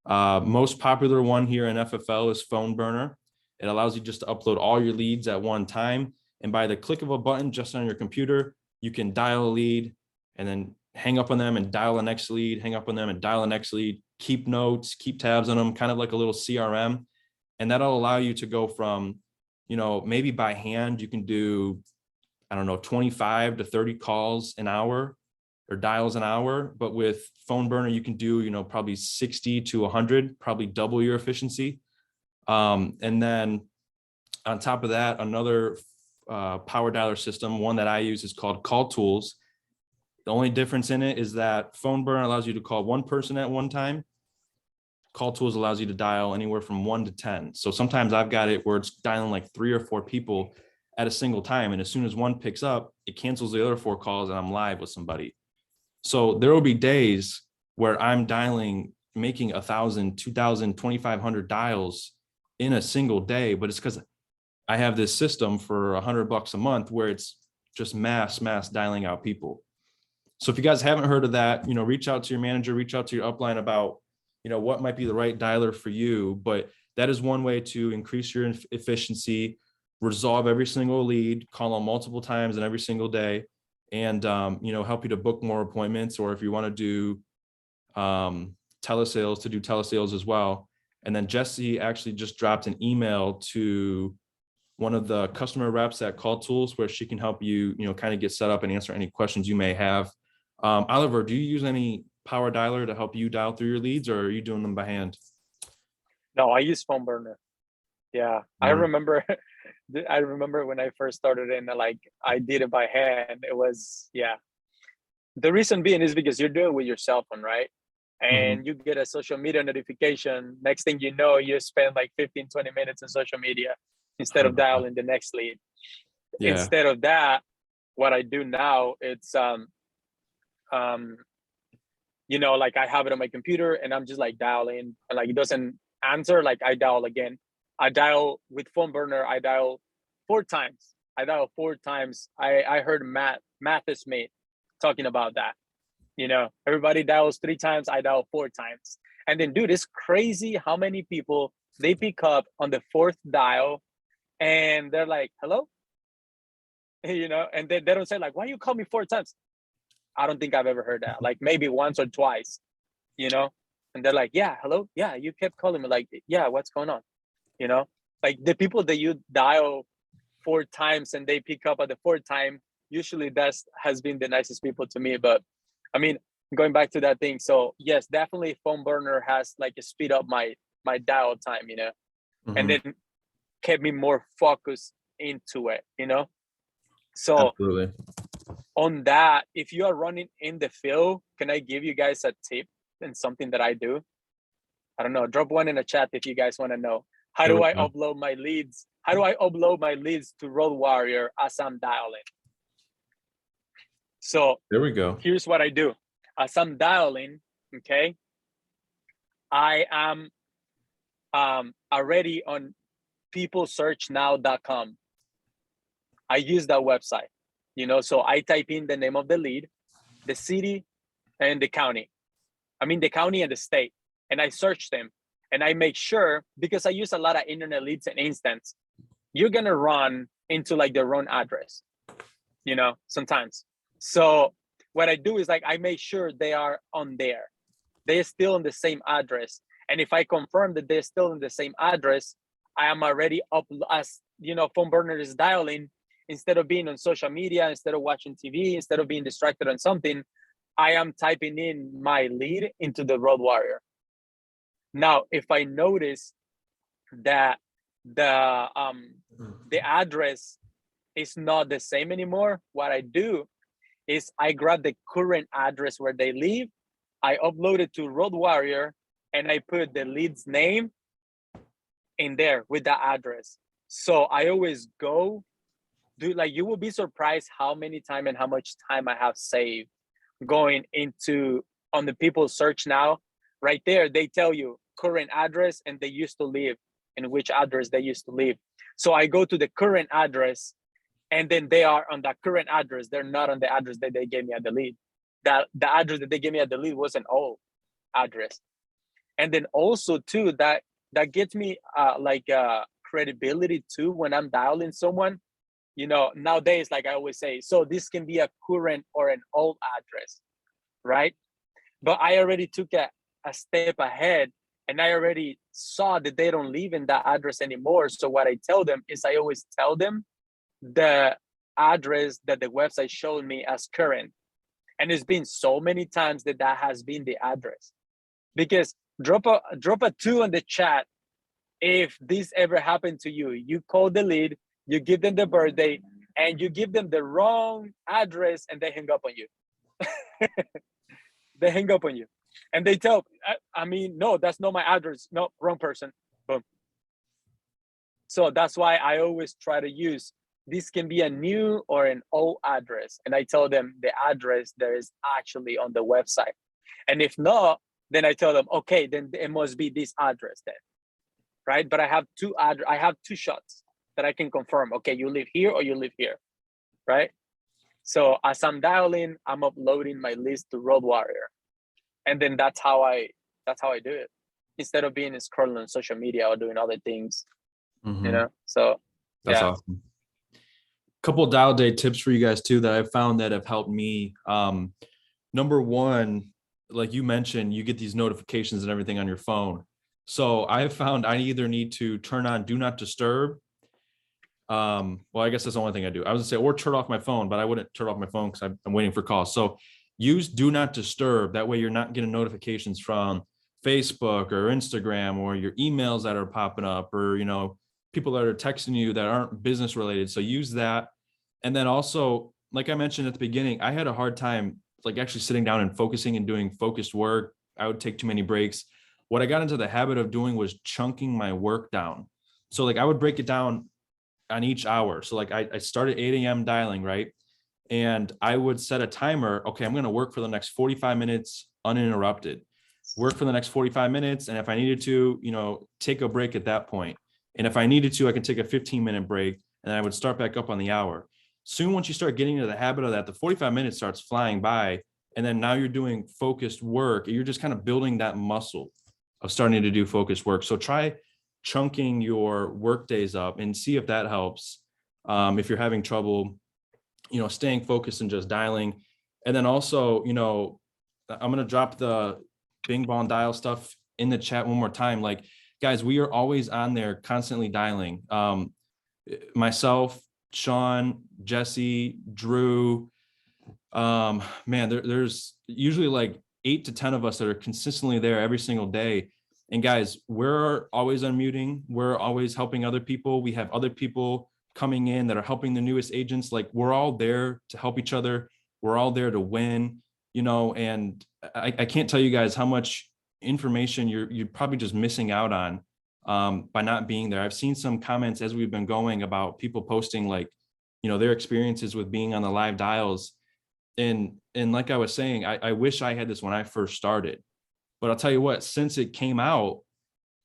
Most popular one here in FFL is Phone Burner. It allows you just to upload all your leads at one time. And by the click of a button just on your computer, you can dial a lead and then hang up on them and dial the next lead, hang up on them and dial the next lead, keep notes, keep tabs on them, kind of like a little CRM. And that'll allow you to go from, maybe by hand, you can do, 25 to 30 calls an hour or dials an hour. But with Phone Burner, you can do, probably 60 to 100, probably double your efficiency. And then on top of that, another power dialer system, one that I use is called Call Tools. The only difference in it is that Phone Burner allows you to call one person at one time. Call Tools allows you to dial anywhere from 1 to 10. So sometimes I've got it where it's dialing like 3 or 4 people at a single time. And as soon as one picks up, it cancels the other 4 calls and I'm live with somebody. So there will be days where I'm making 1,000, 2,000, 2,500 dials in a single day, but it's because I have this system for $100 a month where it's just mass dialing out people. So if you guys haven't heard of that, reach out to your manager, reach out to your upline about, what might be the right dialer for you. But that is one way to increase your efficiency, resolve every single lead, call them multiple times in every single day, and, help you to book more appointments. Or if you want to do telesales, to do telesales as well. And then Jesse actually just dropped an email to one of the customer reps at Call Tools where she can help you, kind of get set up and answer any questions you may have. Oliver, do you use any power dialer to help you dial through your leads, or are you doing them by hand? No, I use Phone Burner. Yeah, I remember. I remember when I first started in, I did it by hand. It was, The reason being is because you're doing it with your cell phone, right? And you get a social media notification. Next thing you know, you spend like 15, 20 minutes in social media instead of dialing the next lead. Yeah. Instead of that, what I do now, it's I have it on my computer and I'm just like dialing, and like it doesn't answer, like I dial again. I dial with Phone Burner, I dial 4 times. I heard Mathis mate talking about that. Everybody dials 3 times, I dial 4 times. And then, dude, it's crazy how many people they pick up on the 4th dial and they're like, hello? And they don't say like, why you call me 4 times? I don't think I've ever heard that. Like maybe once or twice, and they're like, yeah, hello? Yeah, you kept calling me. Like, yeah, what's going on? Like the people that you dial 4 times and they pick up at the 4th time, usually has been the nicest people to me. But I mean, going back to that thing. So yes, definitely Phone Burner has like a speed up my dial time, and then kept me more focused into it, So Absolutely. on that, if you are running in the field, can I give you guys a tip and something that I do? I don't know, drop one in the chat if you guys want to know. How There do we I go. upload my leads? How do I upload my leads to Road Warrior as I'm dialing? So There we go. here's what I do. As I'm dialing, okay, I am already on peoplesearchnow.com. I use that website, so I type in the name of the lead, the city, and the county. I mean, the county and the state, and I search them, and I make sure, because I use a lot of internet leads and instance, you're gonna run into like the wrong address, sometimes. So what I do is like I make sure they are on there. They're still on the same address. And if I confirm that they're still in the same address, I am already up, as phone burner is dialing. Instead of being on social media, instead of watching TV, instead of being distracted on something, I am typing in my lead into the Road Warrior. Now, if I notice that the address is not the same anymore, what I do is I grab the current address where they live, I upload it to Road Warrior, and I put the lead's name in there with that address. So I always go do, like, you will be surprised how many time and how much time I have saved going into on the people search now. Right there, they tell you current address and they used to live, and which address they used to live. So I go to the current address, and then they are on that current address. They're not on the address that they gave me at the lead. That the address that they gave me at the lead was an old address. And then also too, that gets me credibility too when I'm dialing someone. Nowadays, like I always say, so this can be a current or an old address, right? But I already took a step ahead, and I already saw that they don't live in that address anymore. So what I tell them is I always tell them the address that the website showed me as current. And it's been so many times that has been the address. Because drop a 2 in the chat if this ever happened to you. You call the lead, you give them the birthday, and you give them the wrong address, and they hang up on you. They hang up on you. And they tell, no, that's not my address. No, wrong person. Boom. So that's why I always try to use, this can be a new or an old address. And I tell them the address that is actually on the website. And if not, then I tell them, okay, then it must be this address then, right? But I have two shots that I can confirm. Okay, you live here or you live here, right? So as I'm dialing, I'm uploading my list to Road Warrior, and then that's how I do it, instead of being scrolling on social media or doing other things, So That's yeah. awesome. Couple of dial day tips for you guys too that I've found that have helped me. Number one, like you mentioned, you get these notifications and everything on your phone. So I have found I either need to turn on do not disturb. Well, I guess that's the only thing I do. I was gonna say, or turn off my phone, but I wouldn't turn off my phone because I'm waiting for calls. So use do not disturb. That way you're not getting notifications from Facebook or Instagram or your emails that are popping up, or people that are texting you that aren't business related. So use that. And then also, like I mentioned at the beginning, I had a hard time like actually sitting down and focusing and doing focused work. I would take too many breaks. What I got into the habit of doing was chunking my work down. So like I would break it down on each hour. So like I started 8 a.m. dialing, right? And I would set a timer. Okay, I'm going to work for the next 45 minutes uninterrupted. Work for the next 45 minutes. And if I needed to, take a break at that point. And if I needed to, I could take a 15-minute break, and I would start back up on the hour. Soon, once you start getting into the habit of that, the 45 minutes starts flying by. And then now you're doing focused work. You're just kind of building that muscle of starting to do focused work. So try chunking your work days up and see if that helps. If you're having trouble, staying focused and just dialing. And then also, I'm going to drop the Bing Bong dial stuff in the chat one more time. Like, guys, we are always on there constantly dialing. Myself, Sean, Jesse, Drew, there's usually like 8 to 10 of us that are consistently there every single day. And guys, we're always unmuting. We're always helping other people. We have other people coming in that are helping the newest agents. Like, we're all there to help each other. We're all there to win, and I can't tell you guys how much information you're probably just missing out on by not being there. I've seen some comments as we've been going about people posting like, their experiences with being on the live dials. And like I was saying, I wish I had this when I first started, but I'll tell you what, since it came out,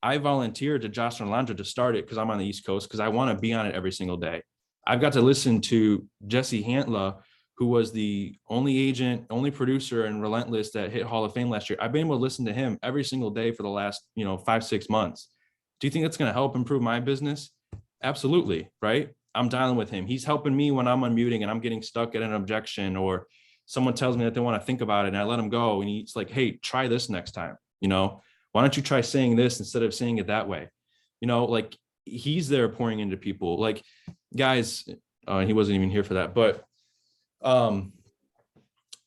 I volunteered to Josh and Alondra to start it because I'm on the East Coast, because I want to be on it every single day. I've got to listen to Jesse Hantla, who was the only agent, only producer in Relentless that hit Hall of Fame last year. I've been able to listen to him every single day for the last, 5-6 months. Do you think that's going to help improve my business? Absolutely, right? I'm dialing with him. He's helping me when I'm unmuting and I'm getting stuck at an objection, or someone tells me that they want to think about it and I let him go. And he's like, hey, try this next time. Why don't you try saying this instead of saying it that way? Like, he's there pouring into people. Like, guys, he wasn't even here for that. But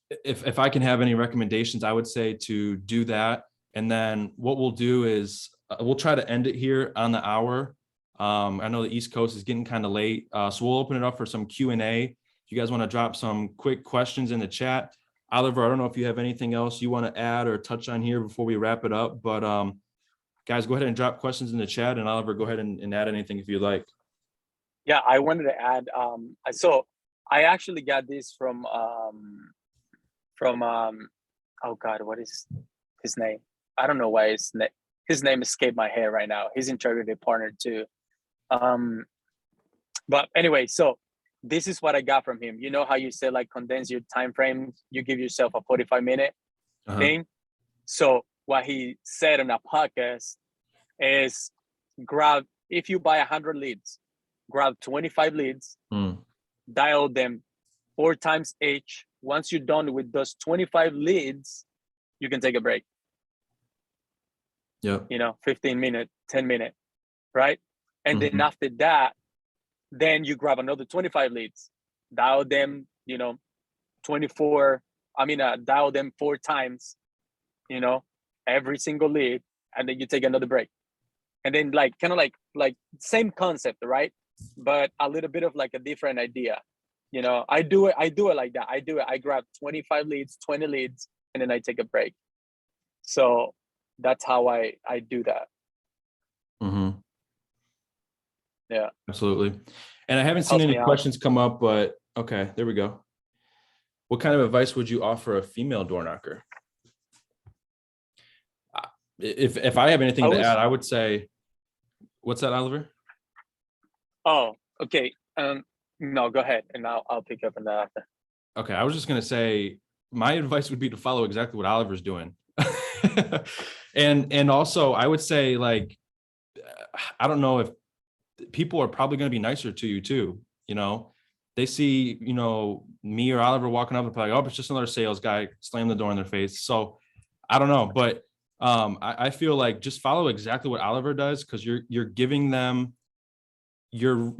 if I can have any recommendations, I would say to do that. And then what we'll do is we'll try to end it here on the hour. I know the East Coast is getting kind of late. So we'll open it up for some Q&A. If you guys want to drop some quick questions in the chat. Oliver, I don't know if you have anything else you want to add or touch on here before we wrap it up, but guys, go ahead and drop questions in the chat, and Oliver, go ahead and add anything if you'd like. Yeah, I wanted to add, so I actually got this from oh God, what is his name? I don't know why his name escaped my head right now. He's integrity partner too. But anyway, so this is what I got from him. You know how you said like condense your time frame, you give yourself a 45-minute thing. So what he said in a podcast is if you buy 100 leads, grab 25 leads, dial them 4 times each. Once you're done with those 25 leads, you can take a break. Yeah. 15 minute, 10 minute, right? And then after that, then you grab another 25 leads, dial them, dial them 4 times, every single lead, and then you take another break. And then like same concept, right? But a little bit of like a different idea. I do it like that. I grab 25 leads, 20 leads, and then I take a break. So that's how I do that. Yeah, absolutely. And I haven't seen any questions come up, but okay, there we go. What kind of advice would you offer a female door knocker? If I have anything to add, I would say, what's that, Oliver? Oh, okay. No, go ahead, and I'll pick up on that after. Okay, I was just gonna say my advice would be to follow exactly what Oliver's doing. and also I would say, like, I don't know if people are probably going to be nicer to you too. They see, me or Oliver walking up and like, oh, it's just another sales guy, slam the door in their face. So I don't know, but I feel like just follow exactly what Oliver does, because you're giving them your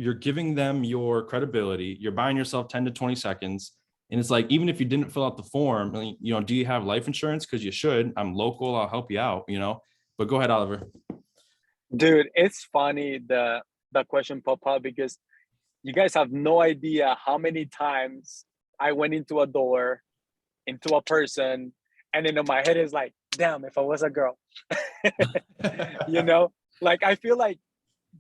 credibility. You're buying yourself 10 to 20 seconds. And it's like, even if you didn't fill out the form, do you have life insurance? Because you should. I'm local, I'll help you out, but go ahead, Oliver. Dude, it's funny the question pop up, because you guys have no idea how many times I went into a door, into a person, and then in my head is like, damn, if I was a girl. Like, I feel like,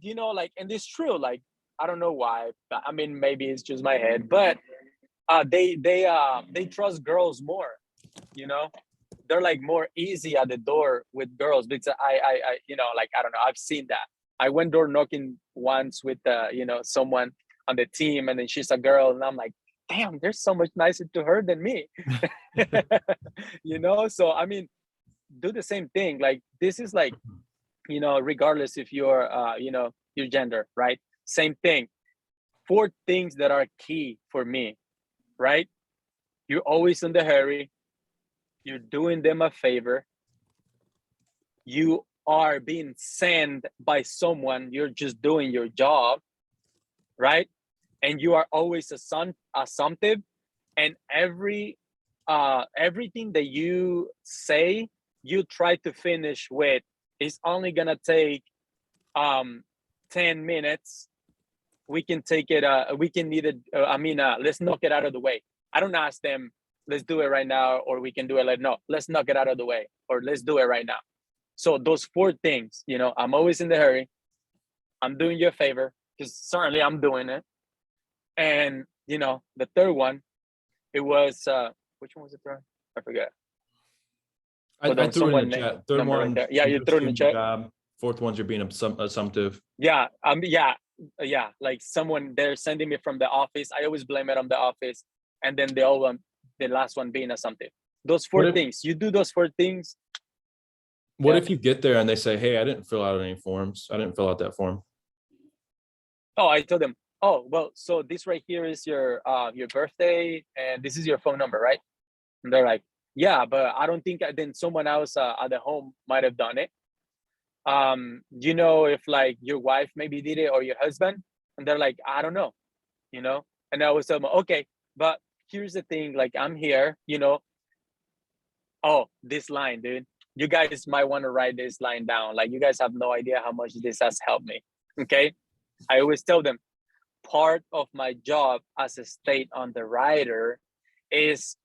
and it's true, like, I don't know why, but I mean, maybe it's just my head, but they trust girls more, they're like more easy at the door with girls, because I like, I don't know, I've seen that. I went door knocking once with someone on the team, and then she's a girl, and I'm like, damn, they're so much nicer to her than me. So I mean, do the same thing. Like, this is like, regardless if you're your gender, right? Same thing. 4 things that are key for me, right? You're always in the hurry. You're doing them a favor. You are being sent by someone. You're just doing your job, right? And you are always assumptive. And everything that you say, you try to finish with, is only gonna take 10 minutes we can take it, we can either, let's knock it out of the way. I don't ask them, let's do it right now, or we can do it like, no, let's knock it out of the way, or let's do it right now. So those 4 things, I'm always in the hurry. I'm doing you a favor, because certainly I'm doing it. And, the third one, it was, which one was the third? I forget. I threw it in the chat. Third one, right, yeah, you threw it in the chat. Job. Fourth ones, you're being assumptive. Yeah, like someone, they're sending me from the office. I always blame it on the office. And then the last one being assumptive. Those 4 things, you do those 4 things. What if you get there and they say, hey, I didn't fill out any forms. I didn't fill out that form. Oh, I told them, oh, well, so this right here is your birthday and this is your phone number, right? And they're like, yeah, but I don't think, then someone else at the home might have done it. If like your wife maybe did it or your husband? And they're like, I don't know, and I was like, okay, but here's the thing, like I'm here, oh, this line, dude, you guys might want to write this line down. Like you guys have no idea how much this has helped me. Okay. I always tell them part of my job as a state underwriter is,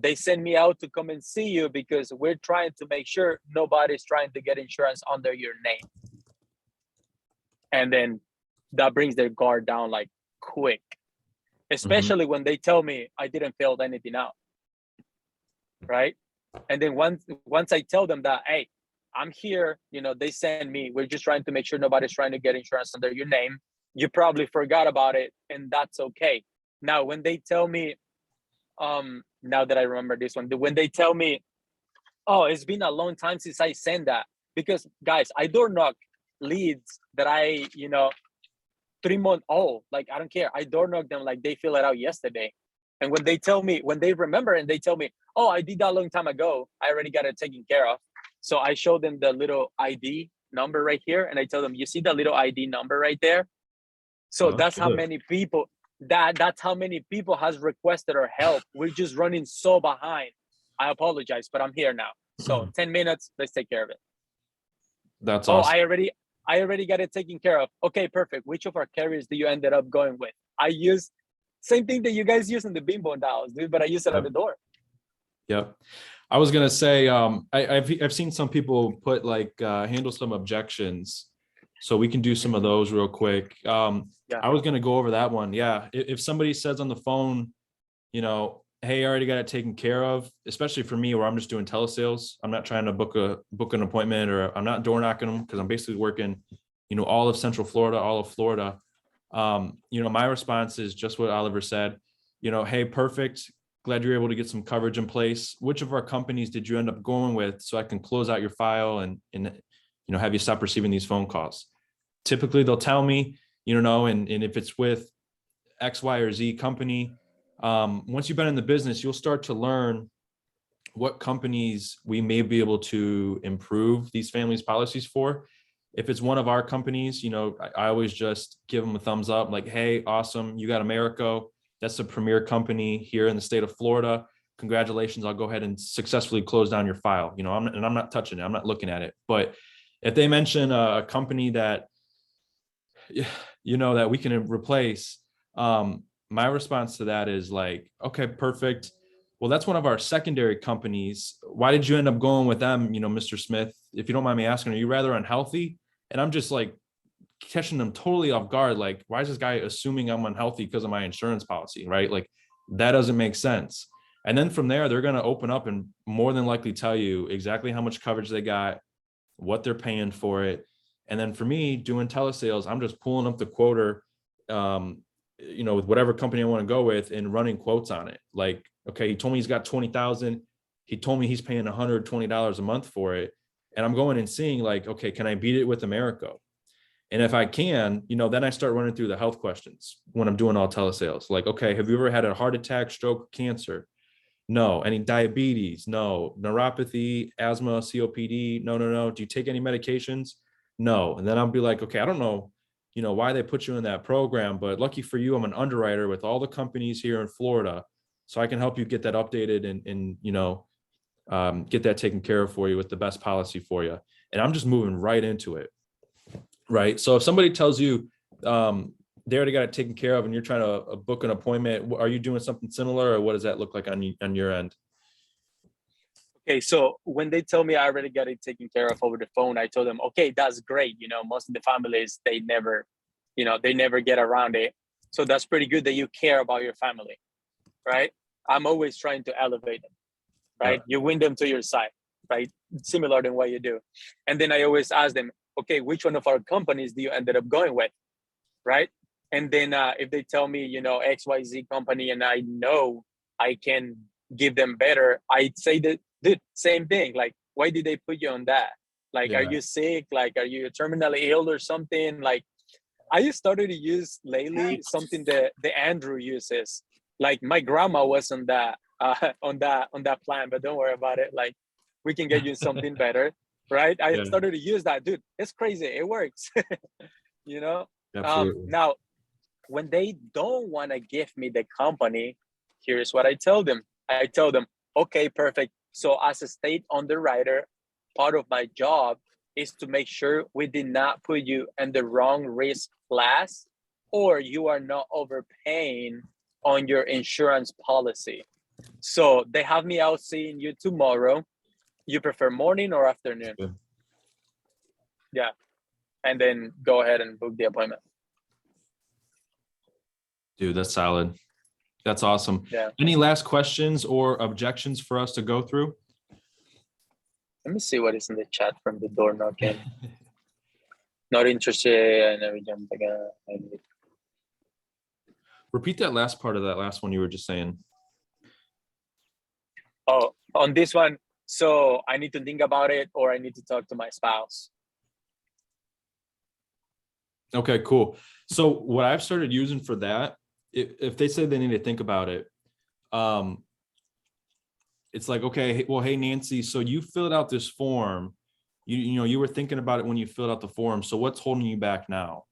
they send me out to come and see you because we're trying to make sure nobody's trying to get insurance under your name. And then that brings their guard down like quick, especially when they tell me I didn't fill anything out. Right. And then once I tell them that, hey, I'm here, they send me, we're just trying to make sure nobody's trying to get insurance under your name. You probably forgot about it, and that's okay. Now, when they tell me, now that I remember this one, when they tell me, oh, it's been a long time since I sent that, because guys, I door knock leads that 3 months old, like I don't care. I door knock them like they fill it out yesterday. And when they tell me, when they remember and they tell me, oh, I did that a long time ago, I already got it taken care of. So I show them the little ID number right here. And I tell them, you see the little ID number right there? So that's how many people, that's how many people has requested our help. We're just running so behind. I apologize, but I'm here now. So 10 minutes, let's take care of it. That's awesome. I already got it taken care of. Okay, perfect. Which of our carriers do you ended up going with? I use same thing that you guys use in the Bimbo dials, dude, but I use it at the door. Yep. I was gonna say, I've seen some people put like handle some objections, so we can do some of those real quick. I was gonna go over that one. Yeah, if somebody says on the phone, hey, I already got it taken care of, especially for me where I'm just doing telesales. I'm not trying to book an appointment, or I'm not door knocking them, because I'm basically working, all of Central Florida, all of Florida. My response is just what Oliver said. Hey, perfect. Glad you're able to get some coverage in place. Which of our companies did you end up going with, so I can close out your file and have you stop receiving these phone calls? Typically they'll tell me, and if it's with X, Y, or Z company, once you've been in the business, you'll start to learn what companies we may be able to improve these families policies for. If it's one of our companies, I always just give them a thumbs up, like, hey, awesome, you got Americo. That's the premier company here in the state of Florida. Congratulations. I'll go ahead and successfully close down your file. I'm not touching it. I'm not looking at it. But if they mention a company that, that we can replace, my response to that is like, okay, perfect. Well, that's one of our secondary companies. Why did you end up going with them, Mr. Smith? If you don't mind me asking, are you rather unhealthy? And I'm just like, catching them totally off guard. Like, why is this guy assuming I'm unhealthy because of my insurance policy, right? Like, that doesn't make sense. And then from there, they're going to open up and more than likely tell you exactly how much coverage they got, what they're paying for it. And then for me doing telesales, I'm just pulling up the quoter, with whatever company I want to go with and running quotes on it. Like, okay, he told me he's got 20,000. He told me he's paying $120 a month for it. And I'm going and seeing like, okay, can I beat it with Americo? And if I can, then I start running through the health questions when I'm doing all telesales. Like, okay, have you ever had a heart attack, stroke, cancer? No. Any diabetes? No. Neuropathy, asthma, COPD? No. Do you take any medications? No. And then I'll be like, okay, I don't know, why they put you in that program, but lucky for you, I'm an underwriter with all the companies here in Florida. So I can help you get that updated and get that taken care of for you with the best policy for you. And I'm just moving right into it. Right. So if somebody tells you, they already got it taken care of and you're trying to book an appointment, are you doing something similar, or what does that look like on your end? Okay, so when they tell me I already got it taken care of over the phone, I told them, okay, that's great. Most of the families, they never, they never get around it. So that's pretty good that you care about your family, right? I'm always trying to elevate them, right? Yeah. You win them to your side, right? Similar than what you do. And then I always ask them, okay, which one of our companies do you ended up going with, right? And then if they tell me, XYZ company, and I know I can give them better, I say that, dude, same thing. Like, why did they put you on that? Like, are Yeah. you sick? Like, are you terminally ill or something? Like, I just started to use lately something that the Andrew uses. Like, my grandma was on that on that plan, but don't worry about it. Like, we can get you something better, right? I Yeah. started to use that, dude. It's crazy. It works. you know. Absolutely. Now, when they don't want to give me the company, here's what I tell them. I tell them, okay, perfect. So as a state underwriter, part of my job is to make sure we did not put you in the wrong risk class, or you are not overpaying on your insurance policy. So they have me out seeing you tomorrow. You prefer morning or afternoon? Good. Yeah. And then go ahead and book the appointment. Dude, that's solid. That's awesome. Yeah. Any last questions or objections for us to go through? Let me see what is in the chat from the door knocking. Not interested in everything. Repeat that last part of that last one you were just saying. Oh, on this one, so I need to think about it, or I need to talk to my spouse. Okay, cool. So what I've started using for that, if they say they need to think about it, it's like, okay, well, hey, Nancy, so you filled out this form. You were thinking about it when you filled out the form. So what's holding you back now?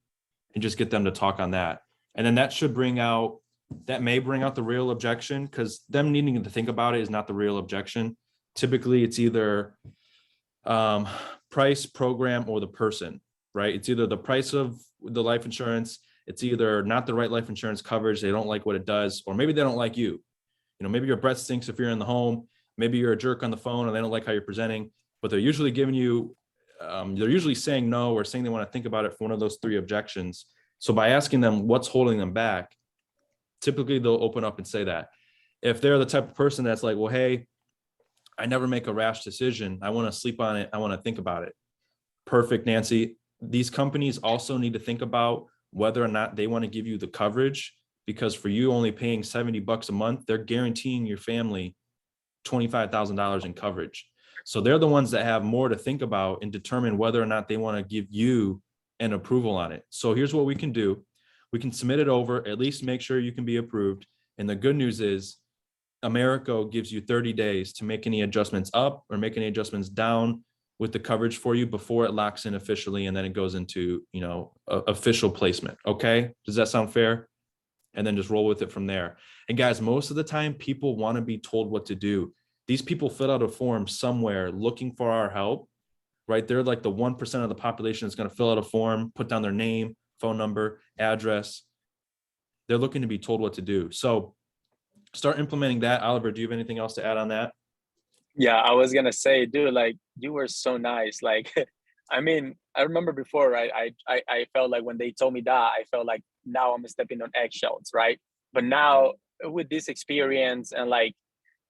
And just get them to talk on that. And then that may bring out the real objection, because them needing to think about it is not the real objection. Typically, it's either price, program, or the person, right? It's either the price of the life insurance. It's either not the right life insurance coverage. They don't like what it does, or maybe they don't like you. Maybe your breath stinks if you're in the home. Maybe you're a jerk on the phone, and they don't like how you're presenting. But they're usually giving you, they're usually saying no, or saying they want to think about it for one of those three objections. So by asking them what's holding them back, typically they'll open up and say that. If they're the type of person that's like, well, hey, I never make a rash decision. I want to sleep on it. I want to think about it. Perfect, Nancy. These companies also need to think about whether or not they want to give you the coverage, because for you only paying $70 a month, they're guaranteeing your family $25,000 in coverage. So they're the ones that have more to think about and determine whether or not they want to give you an approval on it. So here's what we can do. We can submit it over, at least make sure you can be approved. And the good news is Americo gives you 30 days to make any adjustments up or make any adjustments down with the coverage for you before it locks in officially, and then it goes into, official placement. Okay. Does that sound fair? And then just roll with it from there. And guys, most of the time people want to be told what to do. These people fill out a form somewhere looking for our help, right? They're like the 1% of the population that's going to fill out a form, put down their name, phone number, address. They're looking to be told what to do. So start implementing that. Oliver, do you have anything else to add on that? Yeah, I was gonna say, dude, like, you were so nice. Like, I mean, I remember before, right? I felt like when they told me that, I felt like now I'm stepping on eggshells, right? But now with this experience and like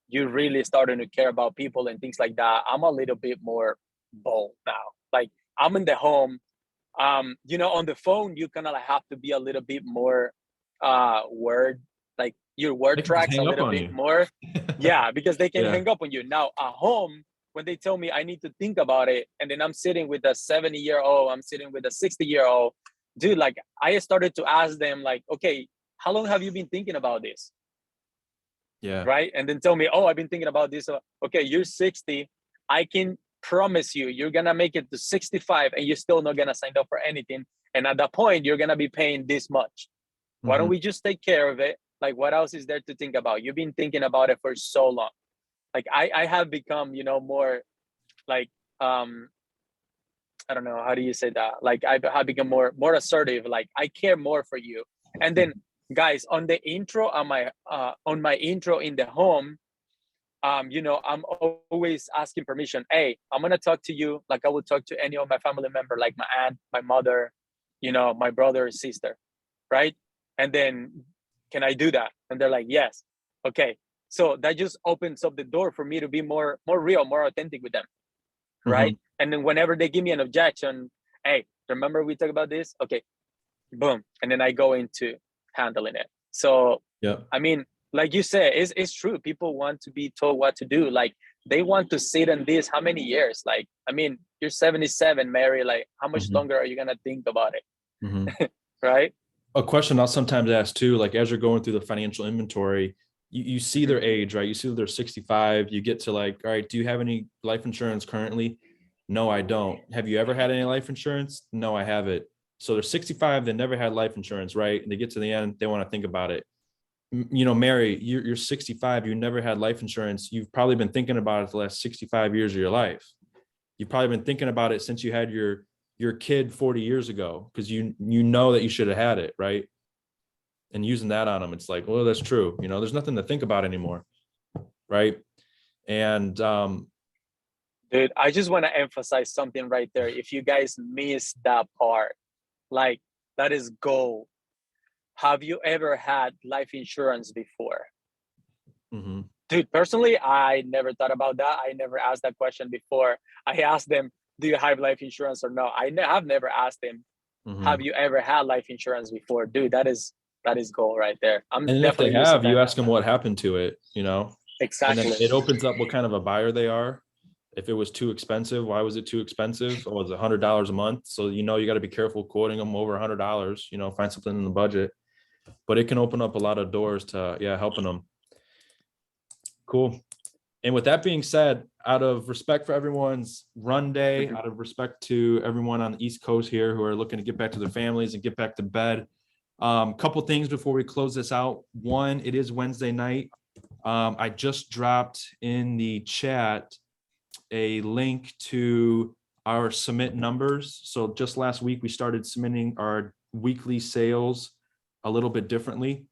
you really starting to care about people and things like that, I'm a little bit more bold now. Like, I'm in the home. On the phone, you kind of like have to be a little bit more word, like your They word can just tracks a hang up little on bit you. more. Yeah, because they can Yeah. hang up on you. Now at home, when they tell me I need to think about it, and then I'm sitting with a 70-year-old, I'm sitting with a 60-year-old, dude, like I started to ask them, like, okay, how long have you been thinking about this? Yeah. Right? And then tell me, oh, I've been thinking about this. Okay, you're 60. I can promise you're gonna make it to 65 and you're still not gonna sign up for anything. And at that point, you're gonna be paying this much. Why don't we just take care of it? Like, what else is there to think about? You've been thinking about it for so long. Like, I have become, more like, I don't know, how do you say that? Like, I have become more assertive. Like, I care more for you. And then guys, on the intro, on my intro in the home, you know, I'm always asking permission. Hey, I'm gonna talk to you like I would talk to any of my family member, like my aunt, my mother, you know, my brother, sister, right? And then, can I do that? And they're like, yes. Okay. So that just opens up the door for me to be more real, more authentic with them, right? Mhm. And then whenever they give me an objection, hey, remember we talked about this? Okay, boom, and then I go into handling it. So Yeah. I mean, like you said, it's true. People want to be told what to do. Like they want to sit in this how many years? Like, I mean, you're 77, Mary. Like, how much Mhm. longer are you gonna think about it? Mhm. Right? A question I'll sometimes ask too, like as you're going through the financial inventory, you see their age, right? You see they're 65. You get to like, all right, do you have any life insurance currently? No, I don't. Have you ever had any life insurance? No, I haven't. So they're 65. They never had life insurance, right? And they get to the end, they want to think about it. You know, Mary, you're 65. You never had life insurance. You've probably been thinking about it the last 65 years of your life. You've probably been thinking about it since you had your kid 40 years ago because you know that you should have had it, right? And using that on them, it's like, well, that's true. You know, there's nothing to think about anymore, right? And Dude, I just want to emphasize something right there. If you guys missed that part, like that is gold. Have you ever had life insurance before? mhm, Dude, personally, I never thought about that. I never asked that question before. I asked them, do you have life insurance or no? Have never asked them, have mhm. you ever had life insurance before? Dude, that is gold right there. I'm And if they definitely using have, you that ask now. them what happened to it, you know, and then Exactly. it opens up what kind of a buyer they are. If it was too expensive, why was it too expensive? Or was it $100 a month? So you know you got to be careful quoting them over $100. You know, find something in the budget. But it can open up a lot of doors to helping them. Cool. And with that being said, out of respect for everyone's run day, Mhm. out of respect to everyone on the East Coast here who are looking to get back to their families and get back to bed, couple things before we close this out. One, it is Wednesday night. I just dropped in the chat a link to our submit numbers. So just last week, we started submitting our weekly sales a little bit differently.